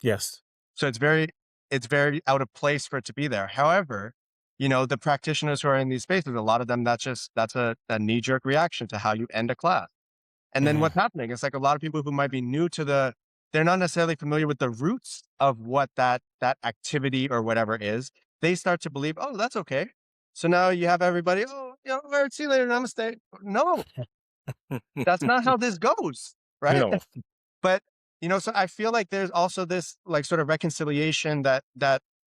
B: Yes.
A: So it's very out of place for it to be there. However, the practitioners who are in these spaces, a lot of them that's a knee jerk reaction to how you end a class. And then
B: Mhm.
A: what's happening? It's like a lot of people who might be new to they're not necessarily familiar with the roots of what that activity or whatever is. They start to believe, oh, that's okay. So now you have everybody, oh, all right, see you later, namaste. No, that's not how this goes, right?
B: No.
A: But so I feel like there's also this like sort of reconciliation that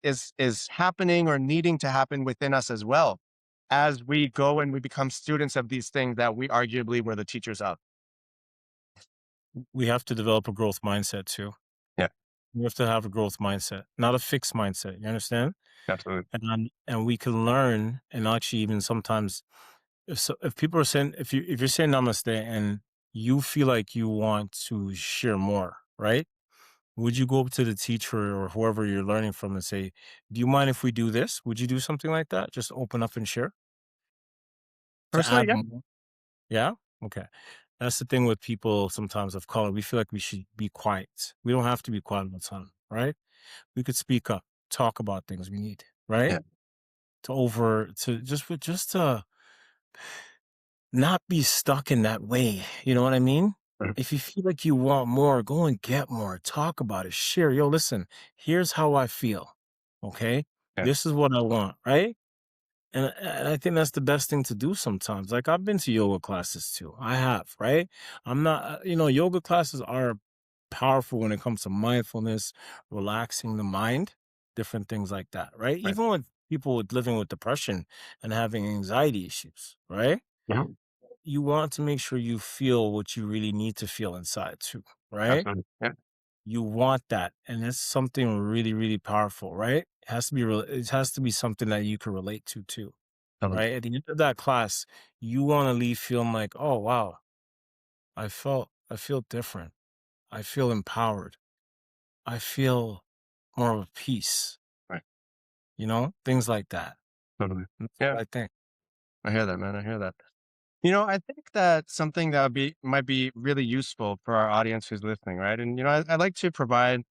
A: is happening or needing to happen within us as well as we go and we become students of these things that we arguably were the teachers of.
B: We have to develop a growth mindset too.
A: Yeah,
B: We have to have a growth mindset, not a fixed mindset. You understand?
A: absolutely.
B: And we can learn and actually even sometimes if people are saying if you're saying namaste and you feel like you want to share more, right? Would you go up to the teacher or whoever you're learning from and say, "Do you mind if we do this?" Would you do something like that? Just open up and share to
A: Personally,
B: add
A: yeah.
B: more? Yeah? Okay. That's the thing with people sometimes of color. We feel like we should be quiet. We don't have to be quiet all the time, right? We could speak up, talk about things we need, right?
A: Yeah.
B: To not be stuck in that way. You know what I mean?
A: Mhm.
B: If you feel like you want more, go and get more. Talk about it. Share. Yo, listen, here's how I feel. Okay.
A: Yeah.
B: This is what I want. Right. And I think that's the best thing to do sometimes. Like I've been to yoga classes too. I have, right? I'm not, yoga classes are powerful when it comes to mindfulness, relaxing the mind, different things like that, right?
A: Right.
B: Even with people with living with depression and having anxiety issues, right?
A: Mhm.
B: You want to make sure you feel what you really need to feel inside too, right?
A: Absolutely. Yeah.
B: You want that. And it's something really, really powerful, right? It has to be something that you can relate to too,
A: Totally.
B: right? At the end of that class, you want to leave feeling like, oh wow, I feel different. I feel empowered. I feel more of a peace,
A: Right.
B: things like that.
A: Totally.
B: That's
A: Yeah.
B: what I think.
A: I hear that, man. I hear that. I think that something that might be really useful for our audience who's listening, right? And I like to provide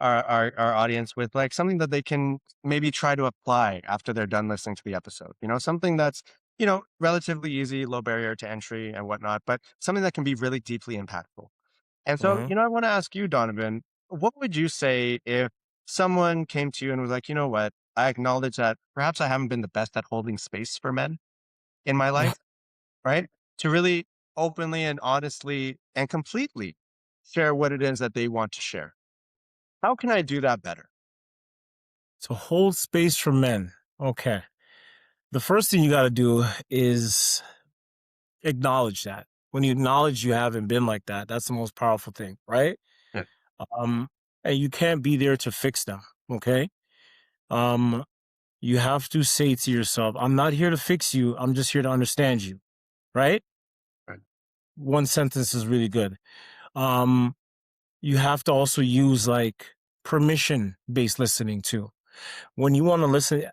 A: our audience with like something that they can maybe try to apply after they're done listening to the episode. Something that's relatively easy, low barrier to entry and whatnot, but something that can be really deeply impactful. And so,
B: Mhm.
A: I want to ask you, Donovan, what would you say if someone came to you and was like, you know what, I acknowledge that perhaps I haven't been the best at holding space for men in my life, right? To really openly and honestly and completely share what it is that they want to share. How can I do that better?
B: To hold space for men. Okay. The first thing you got to do is acknowledge that. when you acknowledge you haven't been like that, that's the most powerful thing, right?
A: Yeah.
B: Um, and you can't be there to fix them, okay? Um, you have to say to yourself, I'm not here to fix you, I'm just here to understand you, right?
A: Right.
B: One sentence is really good. Um, you have to also use like permission based listening too. When you want to listen,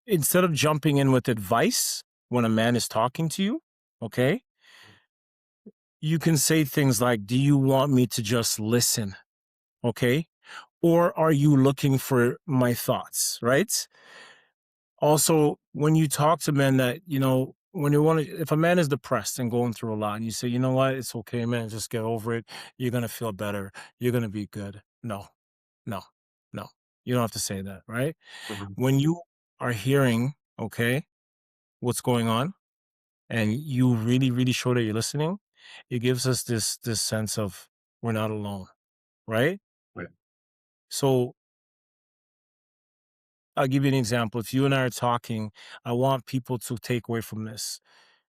B: instead of jumping in with advice when a man is talking to you, okay, you can say things like, do you want me to just listen? Okay. Or are you looking for my thoughts? Right. Also, when you talk to men that, when you want to, if a man is depressed and going through a lot and you say, you know what, it's okay, man, just get over it. You're going to feel better. You're going to be good. No, no, no. You don't have to say that. Right.
A: Mhm.
B: When you are hearing, okay, what's going on, and you really, really show that you're listening, it gives us this sense of we're not alone, right?
A: Right.
B: So I'll give you an example. If you and I are talking, I want people to take away from this.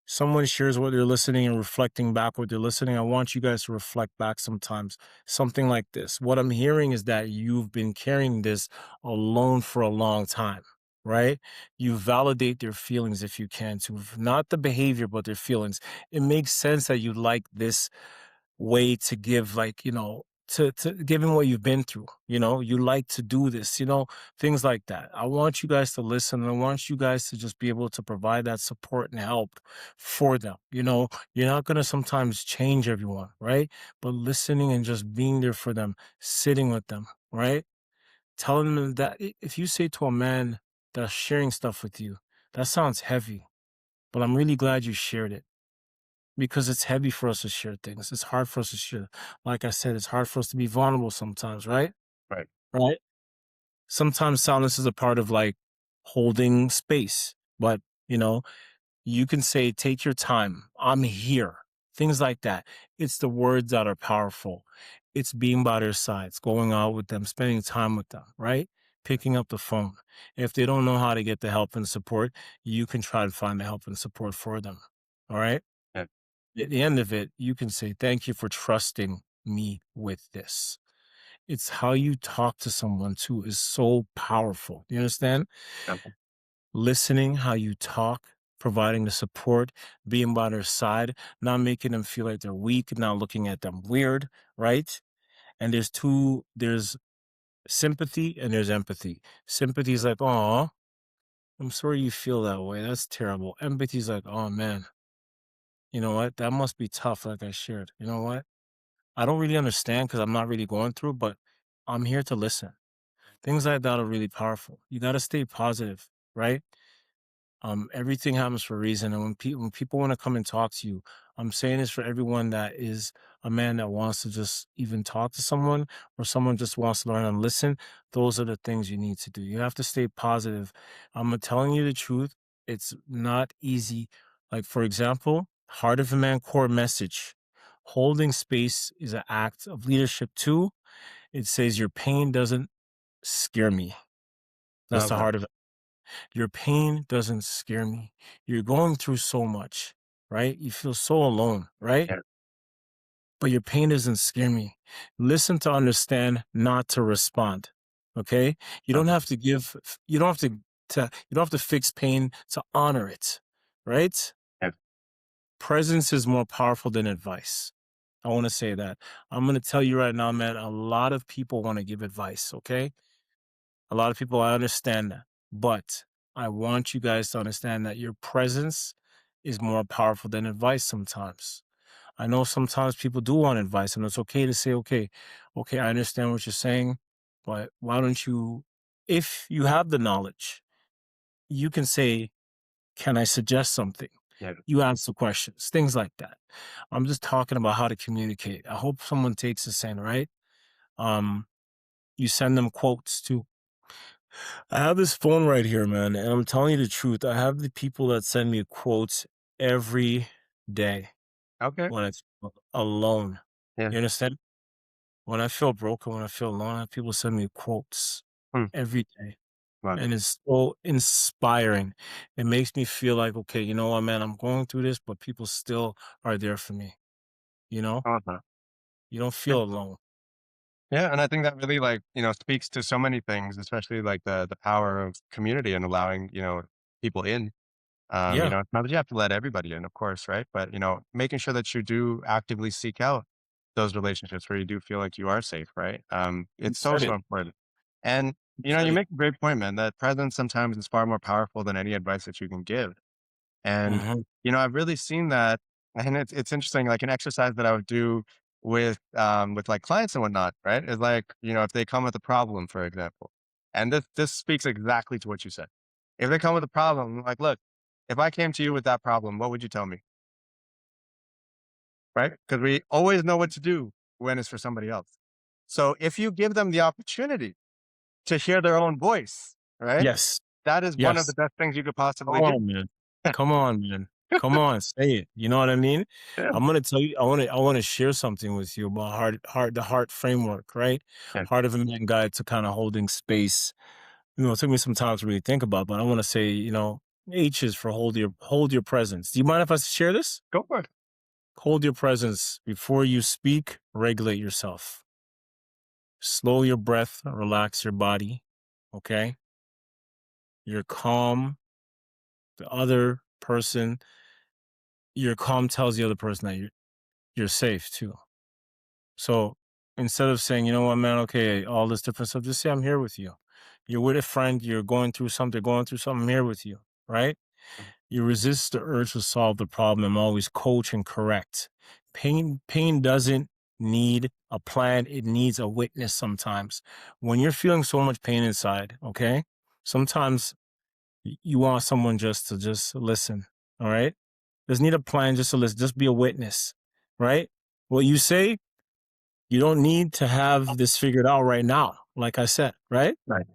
B: Someone shares what they're listening and reflecting back what they're listening. I want you guys to reflect back sometimes. Something like this. What I'm hearing is that you've been carrying this alone for a long time, right? You validate their feelings if you can to not the behavior, but their feelings. It makes sense that you like this way to give, like, to given what you've been through, you like to do this, things like that. I want you guys to listen, and I want you guys to just be able to provide that support and help for them. You're not going to sometimes change everyone, right? But listening and just being there for them, sitting with them, right? Telling them that if you say to a man that's sharing stuff with you, that sounds heavy, but I'm really glad you shared it, because it's heavy for us to share things. It's hard for us to share. Like I said, it's hard for us to be vulnerable sometimes, right?
A: Right.
B: Right. Sometimes silence is a part of like holding space, but you know, you can say, take your time. I'm here. Things like that. It's the words that are powerful. It's being by their sides, going out with them, spending time with them, right? Picking up the phone. If they don't know how to get the help and support, you can try to find the help and support for them. All right.
A: Yeah.
B: At the end of it, you can say, thank you for trusting me with this. It's how you talk to someone too is so powerful. You understand?
A: Okay.
B: Listening, how you talk, providing the support, being by their side, not making them feel like they're weak, not looking at them weird, right? And there's sympathy and there's empathy. Sympathy is like, oh, I'm sorry you feel that way. That's terrible. Empathy is like, oh man, you know what? That must be tough, like I shared. You know what? I don't really understand because I'm not really going through, but I'm here to listen. Things like that are really powerful. You got to stay positive, right? Everything happens for a reason. And when people want to come and talk to you, I'm saying this for everyone that is a man that wants to just even talk to someone, or someone just wants to learn and listen. Those are the things you need to do. You have to stay positive. I'm telling you the truth. It's not easy. Like, for example, Heart of a Man core message. Holding space is an act of leadership too. It says your pain doesn't scare me. That's the
A: Okay.
B: heart of it. Your pain doesn't scare me. You're going through so much, right? You feel so alone, right?
A: Yeah.
B: But your pain doesn't scare me. Listen to understand, not to respond. Okay? You don't
A: Okay.
B: have to give, you don't have you don't have to fix pain to honor it, right?
A: Yeah.
B: Presence is more powerful than advice. I want to say that. I'm going to tell you right now, man, a lot of people want to give advice, okay? A lot of people, I understand that. But I want you guys to understand that your presence is more powerful than advice sometimes. I know sometimes people do want advice, and it's okay to say, okay, I understand what you're saying, but why don't you, if you have the knowledge, you can say, can I suggest something?
A: Yeah.
B: You answer questions, things like that. I'm just talking about how to communicate. I hope someone takes this in, right? Um, you send them quotes too. I have this phone right here, man, and I'm telling you the truth. I have the people that send me quotes every day
A: Okay.
B: when it's alone.
A: Yeah.
B: You understand? When I feel broken, when I feel alone, I have people send me quotes
A: Hmm.
B: every day.
A: Wow.
B: And it's so inspiring. It makes me feel like, okay, you know what, man, I'm going through this, but people still are there for me. you know?
A: Uh-huh.
B: You don't
A: Yeah.
B: feel alone.
A: Yeah, and I think that really, like, speaks to so many things, especially, like, the power of community and allowing, people in.
B: Yeah,
A: Not that you have to let everybody in, of course, right? But, making sure that you do actively seek out those relationships where you do feel like you are safe, right?
B: you
A: It's so,
B: said
A: so
B: it.
A: important. And,
B: You said
A: you
B: it.
A: make a great point, man, that presence sometimes is far more powerful than any advice that you can give. And,
B: Mhm.
A: I've really seen that, and it's interesting, like, an exercise that I would do with, like, clients and whatnot, right, is like, if they come with a problem, for example, and this speaks exactly to what you said. If they come with a problem, like, "Look, if I came to you with that problem, what would you tell me?" Right? Because we always know what to do when it's for somebody else. So if you give them the opportunity to hear their own voice, right,
B: Yes,
A: that is one of the
B: yes.
A: best things you could
B: Come
A: possibly give.
B: on, man. Come on, man. Come on, say it. You know what I mean?
A: Yeah.
B: I'm gonna tell you, I wanna share something with you about the heart framework, right?
A: Yeah.
B: Heart of a Man guide to kinda holding space. It took me some time to really think about, but I wanna say, H is for hold your presence. Do you mind if I share this?
A: Go for it.
B: Hold your presence before you speak, regulate yourself. Slow your breath, relax your body, okay? You're calm. The other person Your calm tells the other person that you're safe too. So instead of saying, you know what, man, okay, all this different stuff, just say, I'm here with you. You're with a friend, you're going through something, I'm here with you, right? You resist the urge to solve the problem and always coach and correct. Pain doesn't need a plan, it needs a witness sometimes. When you're feeling so much pain inside, okay, sometimes you want someone just to listen, all right? Doesn't need a plan, just to listen, just be a witness, right? What you say, you don't need to have this figured out right now, like I said, right?
A: Right.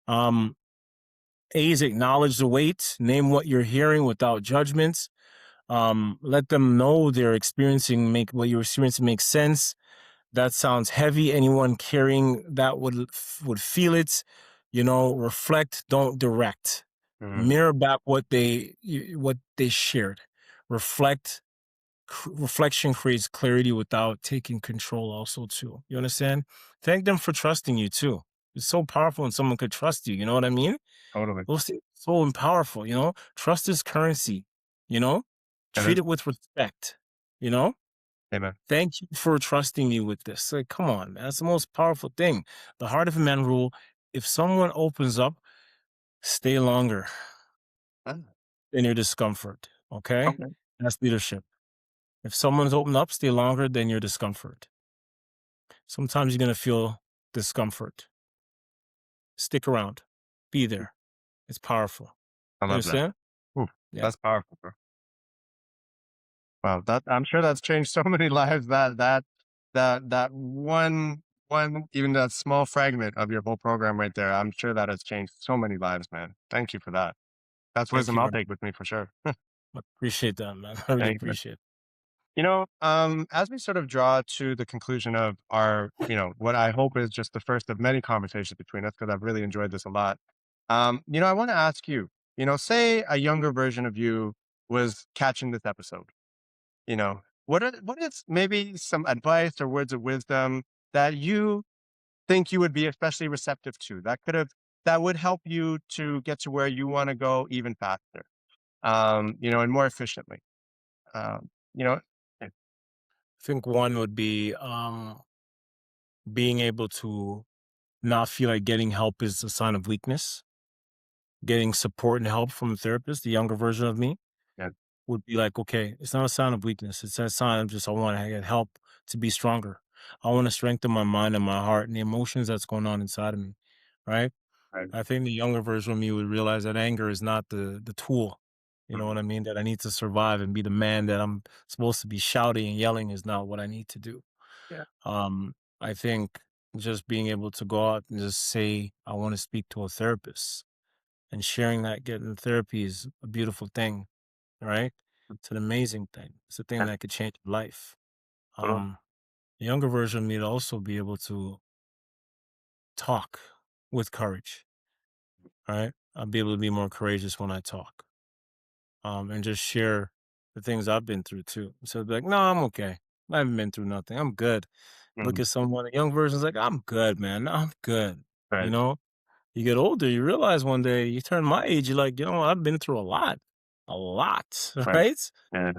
B: Um, A's acknowledge the weight, name what you're hearing without judgments. Let them know they're experiencing make what you're experiencing makes sense. That sounds heavy. Anyone carrying that would feel it. Reflect, don't direct.
A: Mhm.
B: Mirror back what they shared. Reflect. Reflection creates clarity without taking control. Also, too, you understand. Thank them for trusting you too. It's so powerful when someone could trust you. You know what I mean?
A: Totally.
B: Those things are so powerful. Trust is currency. You know,
A: It
B: treat
A: is.
B: it with respect. You know,
A: Amen.
B: thank you for trusting me with this. Like, come on, man. That's the most powerful thing. The heart of a man rule. If someone opens up, stay longer
A: Ah,
B: in your discomfort. Okay,
A: okay.
B: that's leadership. If someone's opened up, stay longer than your discomfort. Sometimes you're gonna feel discomfort. Stick around. Be there. It's powerful.
A: I
B: You
A: love that.
B: understand?
A: Ooh,
B: Yeah.
A: that's powerful, bro. Wow, that I'm sure that's changed so many lives, that one even that small fragment of your whole program right there, I'm sure that has changed so many lives, man. Thank you for that. That's
B: Thank
A: wisdom
B: you
A: I'll
B: very
A: take with me for sure.
B: much. Appreciate that, man. I really
A: Thank you.
B: appreciate it.
A: As we sort of draw to the conclusion of our, what I hope is just the first of many conversations between us, because I've really enjoyed this a lot. I want to ask you, say a younger version of you was catching this episode, what is maybe some advice or words of wisdom that you think you would be especially receptive to that would help you to get to where you want to go even faster, and more efficiently. Um, you know, yeah,
B: I think one would be being able to not feel like getting help is a sign of weakness. Getting support and help from a therapist, the younger version of me,
A: yeah,
B: would be like, okay, it's not a sign of weakness. It's a sign of just I want to get help to be stronger. I want to strengthen my mind and my heart and the emotions that's going on inside of me. Right.
A: right,
B: I think the younger version of me would realize that anger is not the tool. You know
A: mhm,
B: what I mean? That I need to survive and be the man that I'm supposed to be. Shouting and yelling is not what I need to do.
A: yeah,
B: I think just being able to go out and just say I want to speak to a therapist and sharing that getting therapy is a beautiful thing, right? It's an amazing thing. It's a thing
A: yeah,
B: that could change your life.
A: totally,
B: Um, the younger version of me to also be able to talk with courage, right? I'll be able to be more courageous when I talk, and just share the things I've been through too. So be like, no, I'm okay. I haven't been through nothing. I'm good. Look
A: Mhm.
B: at someone, a young version's like, I'm good, man. I'm good. You
A: Right,
B: know, you get older, you realize one day you turn my age, you're like, you know what? I've been through a lot,
A: right.
B: right?
A: Yeah.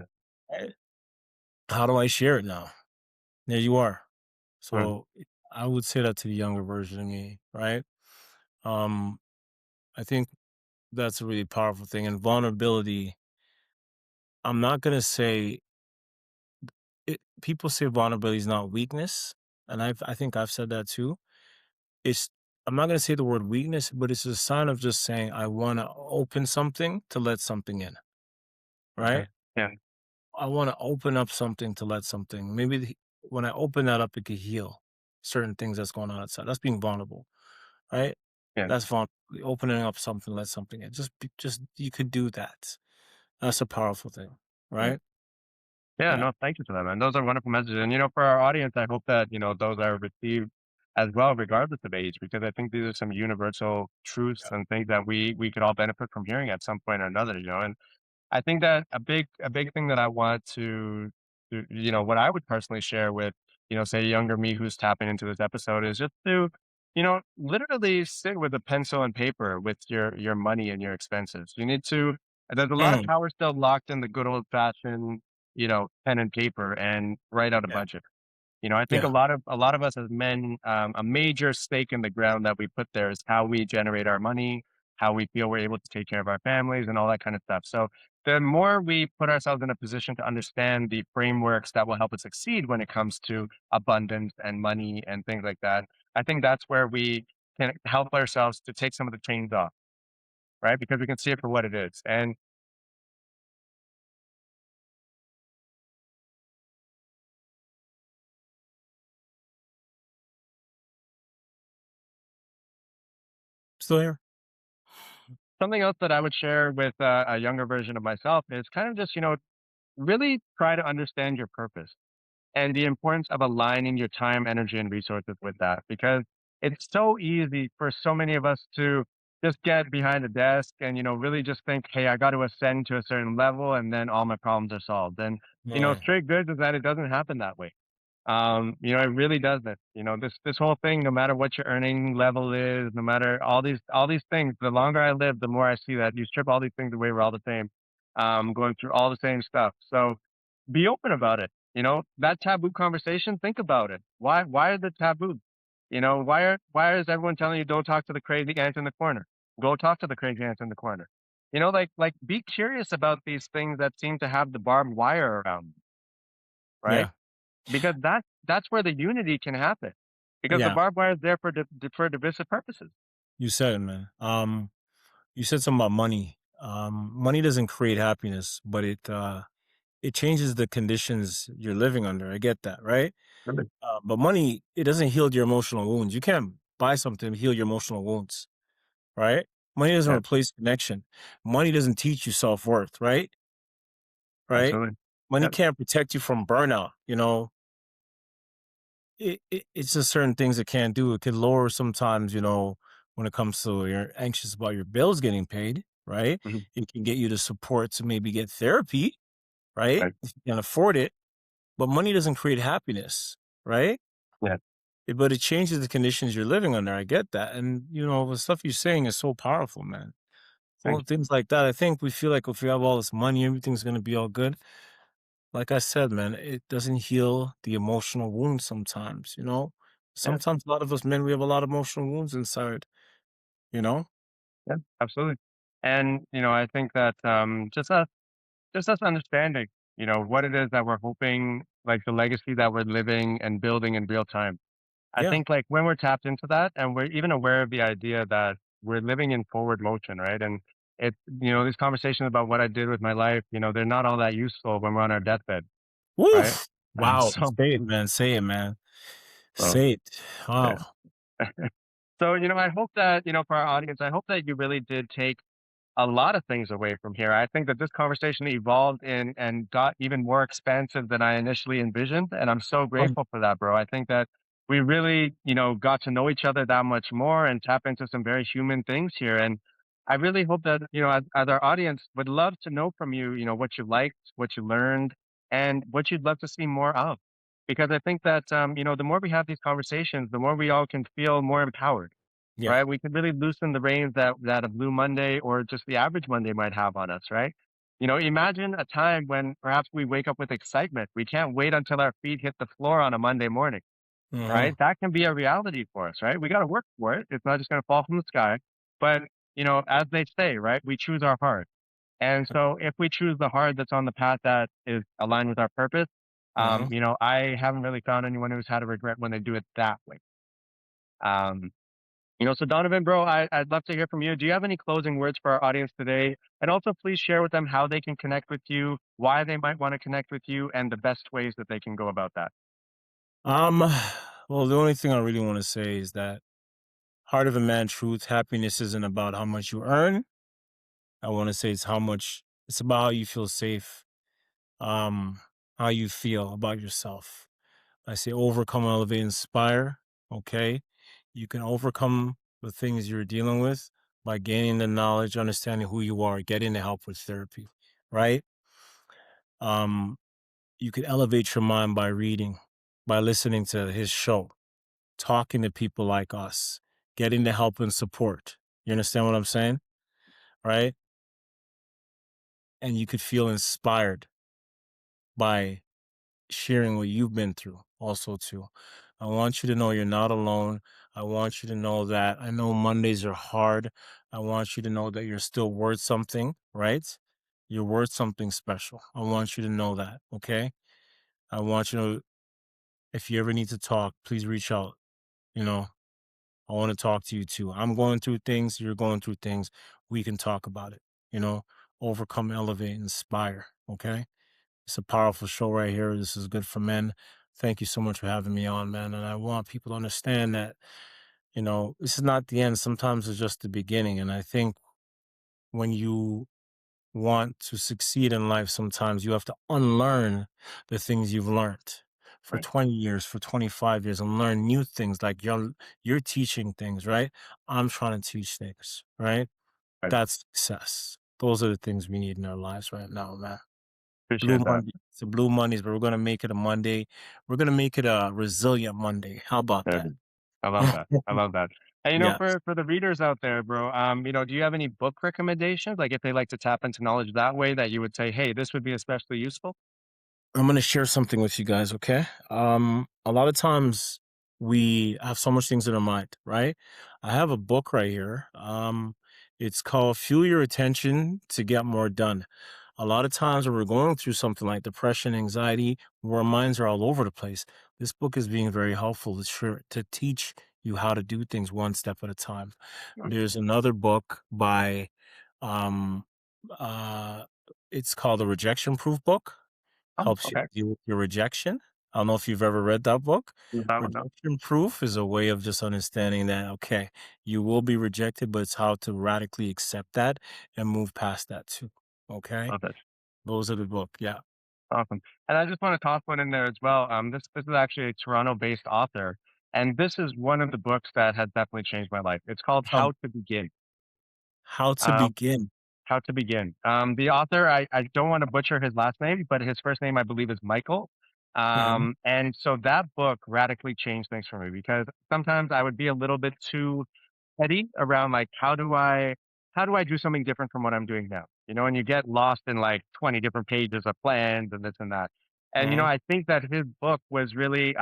B: Right. How do I share it now? There you are.
A: Mhm.
B: So I would say that to the younger version of me, right? Um, I think that's a really powerful thing. And vulnerability, I'm not gonna say it. People say vulnerability is not weakness, and I think I've said that too. It's I'm not gonna say the word weakness, but it's a sign of just saying I want to open something to let something in,
A: Okay.
B: right?
A: Yeah,
B: I want to open up something to let something. Maybe when I open that up, it could heal certain things that's going on outside. That's being vulnerable, right?
A: yeah,
B: That's vulnerable. Opening up something, let something in. Just you could do that. That's a powerful thing,
A: yeah.
B: right?
A: Yeah,
B: Yeah.
A: no, thank you for that, man. Those are wonderful messages. And, for our audience, I hope that, those are received as well, regardless of age, because I think these are some universal truths
B: Yeah.
A: and things that we could all benefit from hearing at some point or another. And I think that a big thing that I want to what I would personally share with, say younger me who's tapping into this episode is just to, literally sit with a pencil and paper with your money and your expenses. You need to there's a lot of
B: Mm,
A: power still locked in the good old fashioned, pen and paper and write out a
B: yeah.
A: budget. I think a
B: Yeah.
A: lot of a lot of us as men, a major stake in the ground that we put there is how we generate our money, how we feel we're able to take care of our families, and all that kind of stuff. So the more we put ourselves in a position to understand the frameworks that will help us succeed when it comes to abundance and money and things like that, I think that's where we can help ourselves to take some of the chains off, right? Because we can see it for what it is. And
B: Still here.
A: something else that I would share with a younger version of myself is kind of just, really try to understand your purpose and the importance of aligning your time, energy, and resources with that. Because it's so easy for so many of us to just get behind a desk and, really just think, hey, I got to ascend to a certain level and then all my problems are solved. And,
B: Yeah.
A: straight goods is that it doesn't happen that way. It really doesn't. This whole thing, no matter what your earning level is, no matter all these things, the longer I live, the more I see that you strip all these things away, we're all the same. Going through all the same stuff. So be open about it. That taboo conversation, think about it. Why is it taboo? Why is everyone telling you don't talk to the crazy ant in the corner? Go talk to the crazy ant in the corner. Like be curious about these things that seem to have the barbed wire around, right?
B: Yeah.
A: Because that's where the unity can happen. Because the
B: Yeah.
A: barbed wire is there for divisive purposes.
B: You said it, man. You said something about money. Money doesn't create happiness, but it changes the conditions you're living under. I get that, right?
A: Really.
B: But money, it doesn't heal your emotional wounds. You can't buy something to heal your emotional wounds, right? Money doesn't
A: Yeah,
B: replace connection. Money doesn't teach you self worth, right? Right?
A: absolutely.
B: Money
A: Yep.
B: can't protect you from burnout. It's just certain things it can't do. It can lower sometimes, when it comes to you're anxious about your bills getting paid, right?
A: Mhm.
B: It can get you the support to maybe get therapy, right?
A: Right.
B: If you can afford it. But money doesn't create happiness, right?
A: Yeah.
B: But it changes the conditions you're living under. I get that. And, the stuff you're saying is so powerful, man.
A: Thank
B: Well, things like that. I think we feel like if we have all this money, everything's going to be all good. Like I said, man, it doesn't heal the emotional wounds sometimes.
A: you. Yeah.
B: Sometimes a lot of us men, we have a lot of emotional wounds inside, you know?
A: Yeah. Absolutely. And I think that just us understanding, what it is that we're hoping, like the legacy that we're living and building in real time. I
B: Yeah.
A: think like when we're tapped into that and we're even aware of the idea that we're living in forward motion, right? And these conversations about what I did with my life, they're not all that useful when we're on our deathbed, right?
B: Woof. Wow.
A: So,
B: Say it, man. Say it, man.
A: so
B: Say it.
A: yeah.
B: Wow.
A: So, I hope that, for our audience, I hope that you really did take a lot of things away from here. I think that this conversation evolved in and got even more expansive than I initially envisioned. And I'm so
B: Um,
A: grateful for that, bro. I think that we really, got to know each other that much more and tap into some very human things here. And I really hope that, as our audience would love to know from you, what you liked, what you learned, and what you'd love to see more of. because I think that, the more we have these conversations, the more we all can feel more empowered,
B: Yeah.
A: right? We can really loosen the reins that a blue Monday or just the average Monday might have on us, right? Imagine a time when perhaps we wake up with excitement. We can't wait until our feet hit the floor on a Monday morning,
B: Hmm.
A: right? That can be a reality for us, right? We got to work for it. It's not just going to fall from the sky. But, as they say, right, we choose our heart. And so if we choose the hard that's on the path that is aligned with our purpose,
B: Hmm.
A: I haven't really found anyone who's had a regret when they do it that way. Um, so Donovan, bro, I'd love to hear from you. Do you have any closing words for our audience today? And also please share with them how they can connect with you, why they might want to connect with you, and the best ways that they can go about that.
B: Um, well, the only thing I really want to say is that heart of a man truth, happiness isn't about how much you earn. I want to say it's about how you feel safe, um, how you feel about yourself. I say overcome, elevate, inspire. Okay. You can overcome the things you're dealing with by gaining the knowledge, understanding who you are, getting the help with therapy, right? Um, you can elevate your mind by reading, by listening to his show, talking to people like us, getting the help and support. You understand what I'm saying? Right? And you could feel inspired by sharing what you've been through also too. I want you to know you're not alone. I want you to know that I know Mondays are hard. I want you to know that you're still worth something, right? You're worth something special. I want you to know that, okay? I want you to, if you ever need to talk, please reach out. You know, I want to talk to you too. I'm going through things, you're going through things. We can talk about it, you know, overcome, elevate, inspire, okay? It's a powerful show right here. This is good for men. Thank you so much for having me on, man. And I want people to understand that, this is not the end. Sometimes it's just the beginning. And I think when you want to succeed in life, sometimes you have to unlearn the things you've learned for
A: Right.
B: 20 years, for 25 years, and learn new things. Like you're teaching things, right? I'm trying to teach things, right?
A: Right.
B: That's success. Those are the things we need in our lives right now, man. Blue
A: Appreciate that.
B: Monday. It's a Blue Mondays, but we're gonna make it a Monday. We're gonna make it a resilient Monday. How about
A: There it
B: that?
A: is. I love that. I love that. And
B: Yes.
A: for the readers out there, bro, do you have any book recommendations? Like if they like to tap into knowledge that way, that you would say, hey, this would be especially useful?
B: I'm gonna share something with you guys, okay? A lot of times we have so much things in our mind, right? I have a book right here. It's called Fuel Your Attention to Get More Done. A lot of times when we're going through something like depression, anxiety, where our minds are all over the place, this book is being very helpful to teach you how to do things one step at a time.
A: Right.
B: There's another book by um uh it's called the Rejection Proof book,
A: Oh,
B: helps you
A: okay.
B: deal with your rejection. I don't know if you've ever read that book.
A: That one, no.
B: Rejection proof is a way of just understanding that, okay, you will be rejected, but it's how to radically accept that and move past that too. Okay.
A: Love it.
B: Those are the book. Yeah.
A: Awesome. And I just want to toss one in there as well. This is actually a Toronto-based author, and this is one of the books that has definitely changed my life. It's called
B: Um,
A: How to Begin.
B: how to
A: Um,
B: begin.
A: How to Begin. The author, I don't want to butcher his last name, but his first name I believe is Michael.
B: Mhm.
A: And so that book radically changed things for me because sometimes I would be a little bit too petty around like how do I do something different from what I'm doing now? And you get lost in like 20 different pages of plans and this and that. And
B: Mhm.
A: I think that his book was really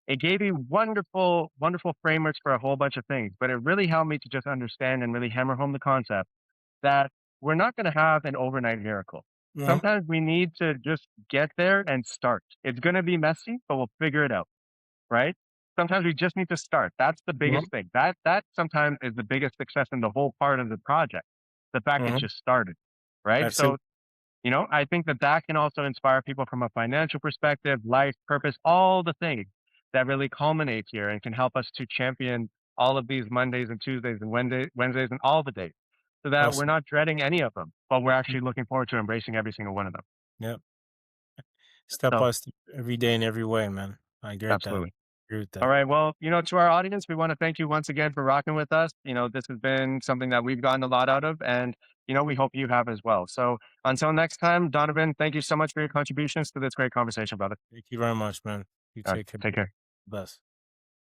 A: it gave me wonderful, wonderful frameworks for a whole bunch of things, but it really helped me to just understand and really hammer home the concept that we're not going to have an overnight miracle.
B: Mhm.
A: Sometimes we need to just get there and start. It's going to be messy, but we'll figure it out, right? Sometimes we just need to start. That's the
B: Mhm.
A: biggest thing. That sometimes is the biggest success in the whole part of the project. The fact it
B: Mhm.
A: just started, right?
B: That's it.
A: So, I think that that can also inspire people from a financial perspective, life, purpose, all the things that really culminate here and can help us to champion all of these Mondays and Tuesdays and Wednesdays and all the days so that we're
B: Awesome.
A: not dreading any of them, but we're actually looking forward to embracing every single one of them.
B: Yeah. Step
A: So,
B: by step, every day in every way, man. I get that.
A: absolutely.
B: Agree with
A: All
B: that.
A: right. Well, to our audience, we want to thank you once again for rocking with us. This has been something that we've gotten a lot out of, and, we hope you have as well. So until next time, Donovan, thank you so much for your contributions to this great conversation, brother.
B: Thank you very much, man. You
A: All right.
B: take care.
A: Take care.
B: Best.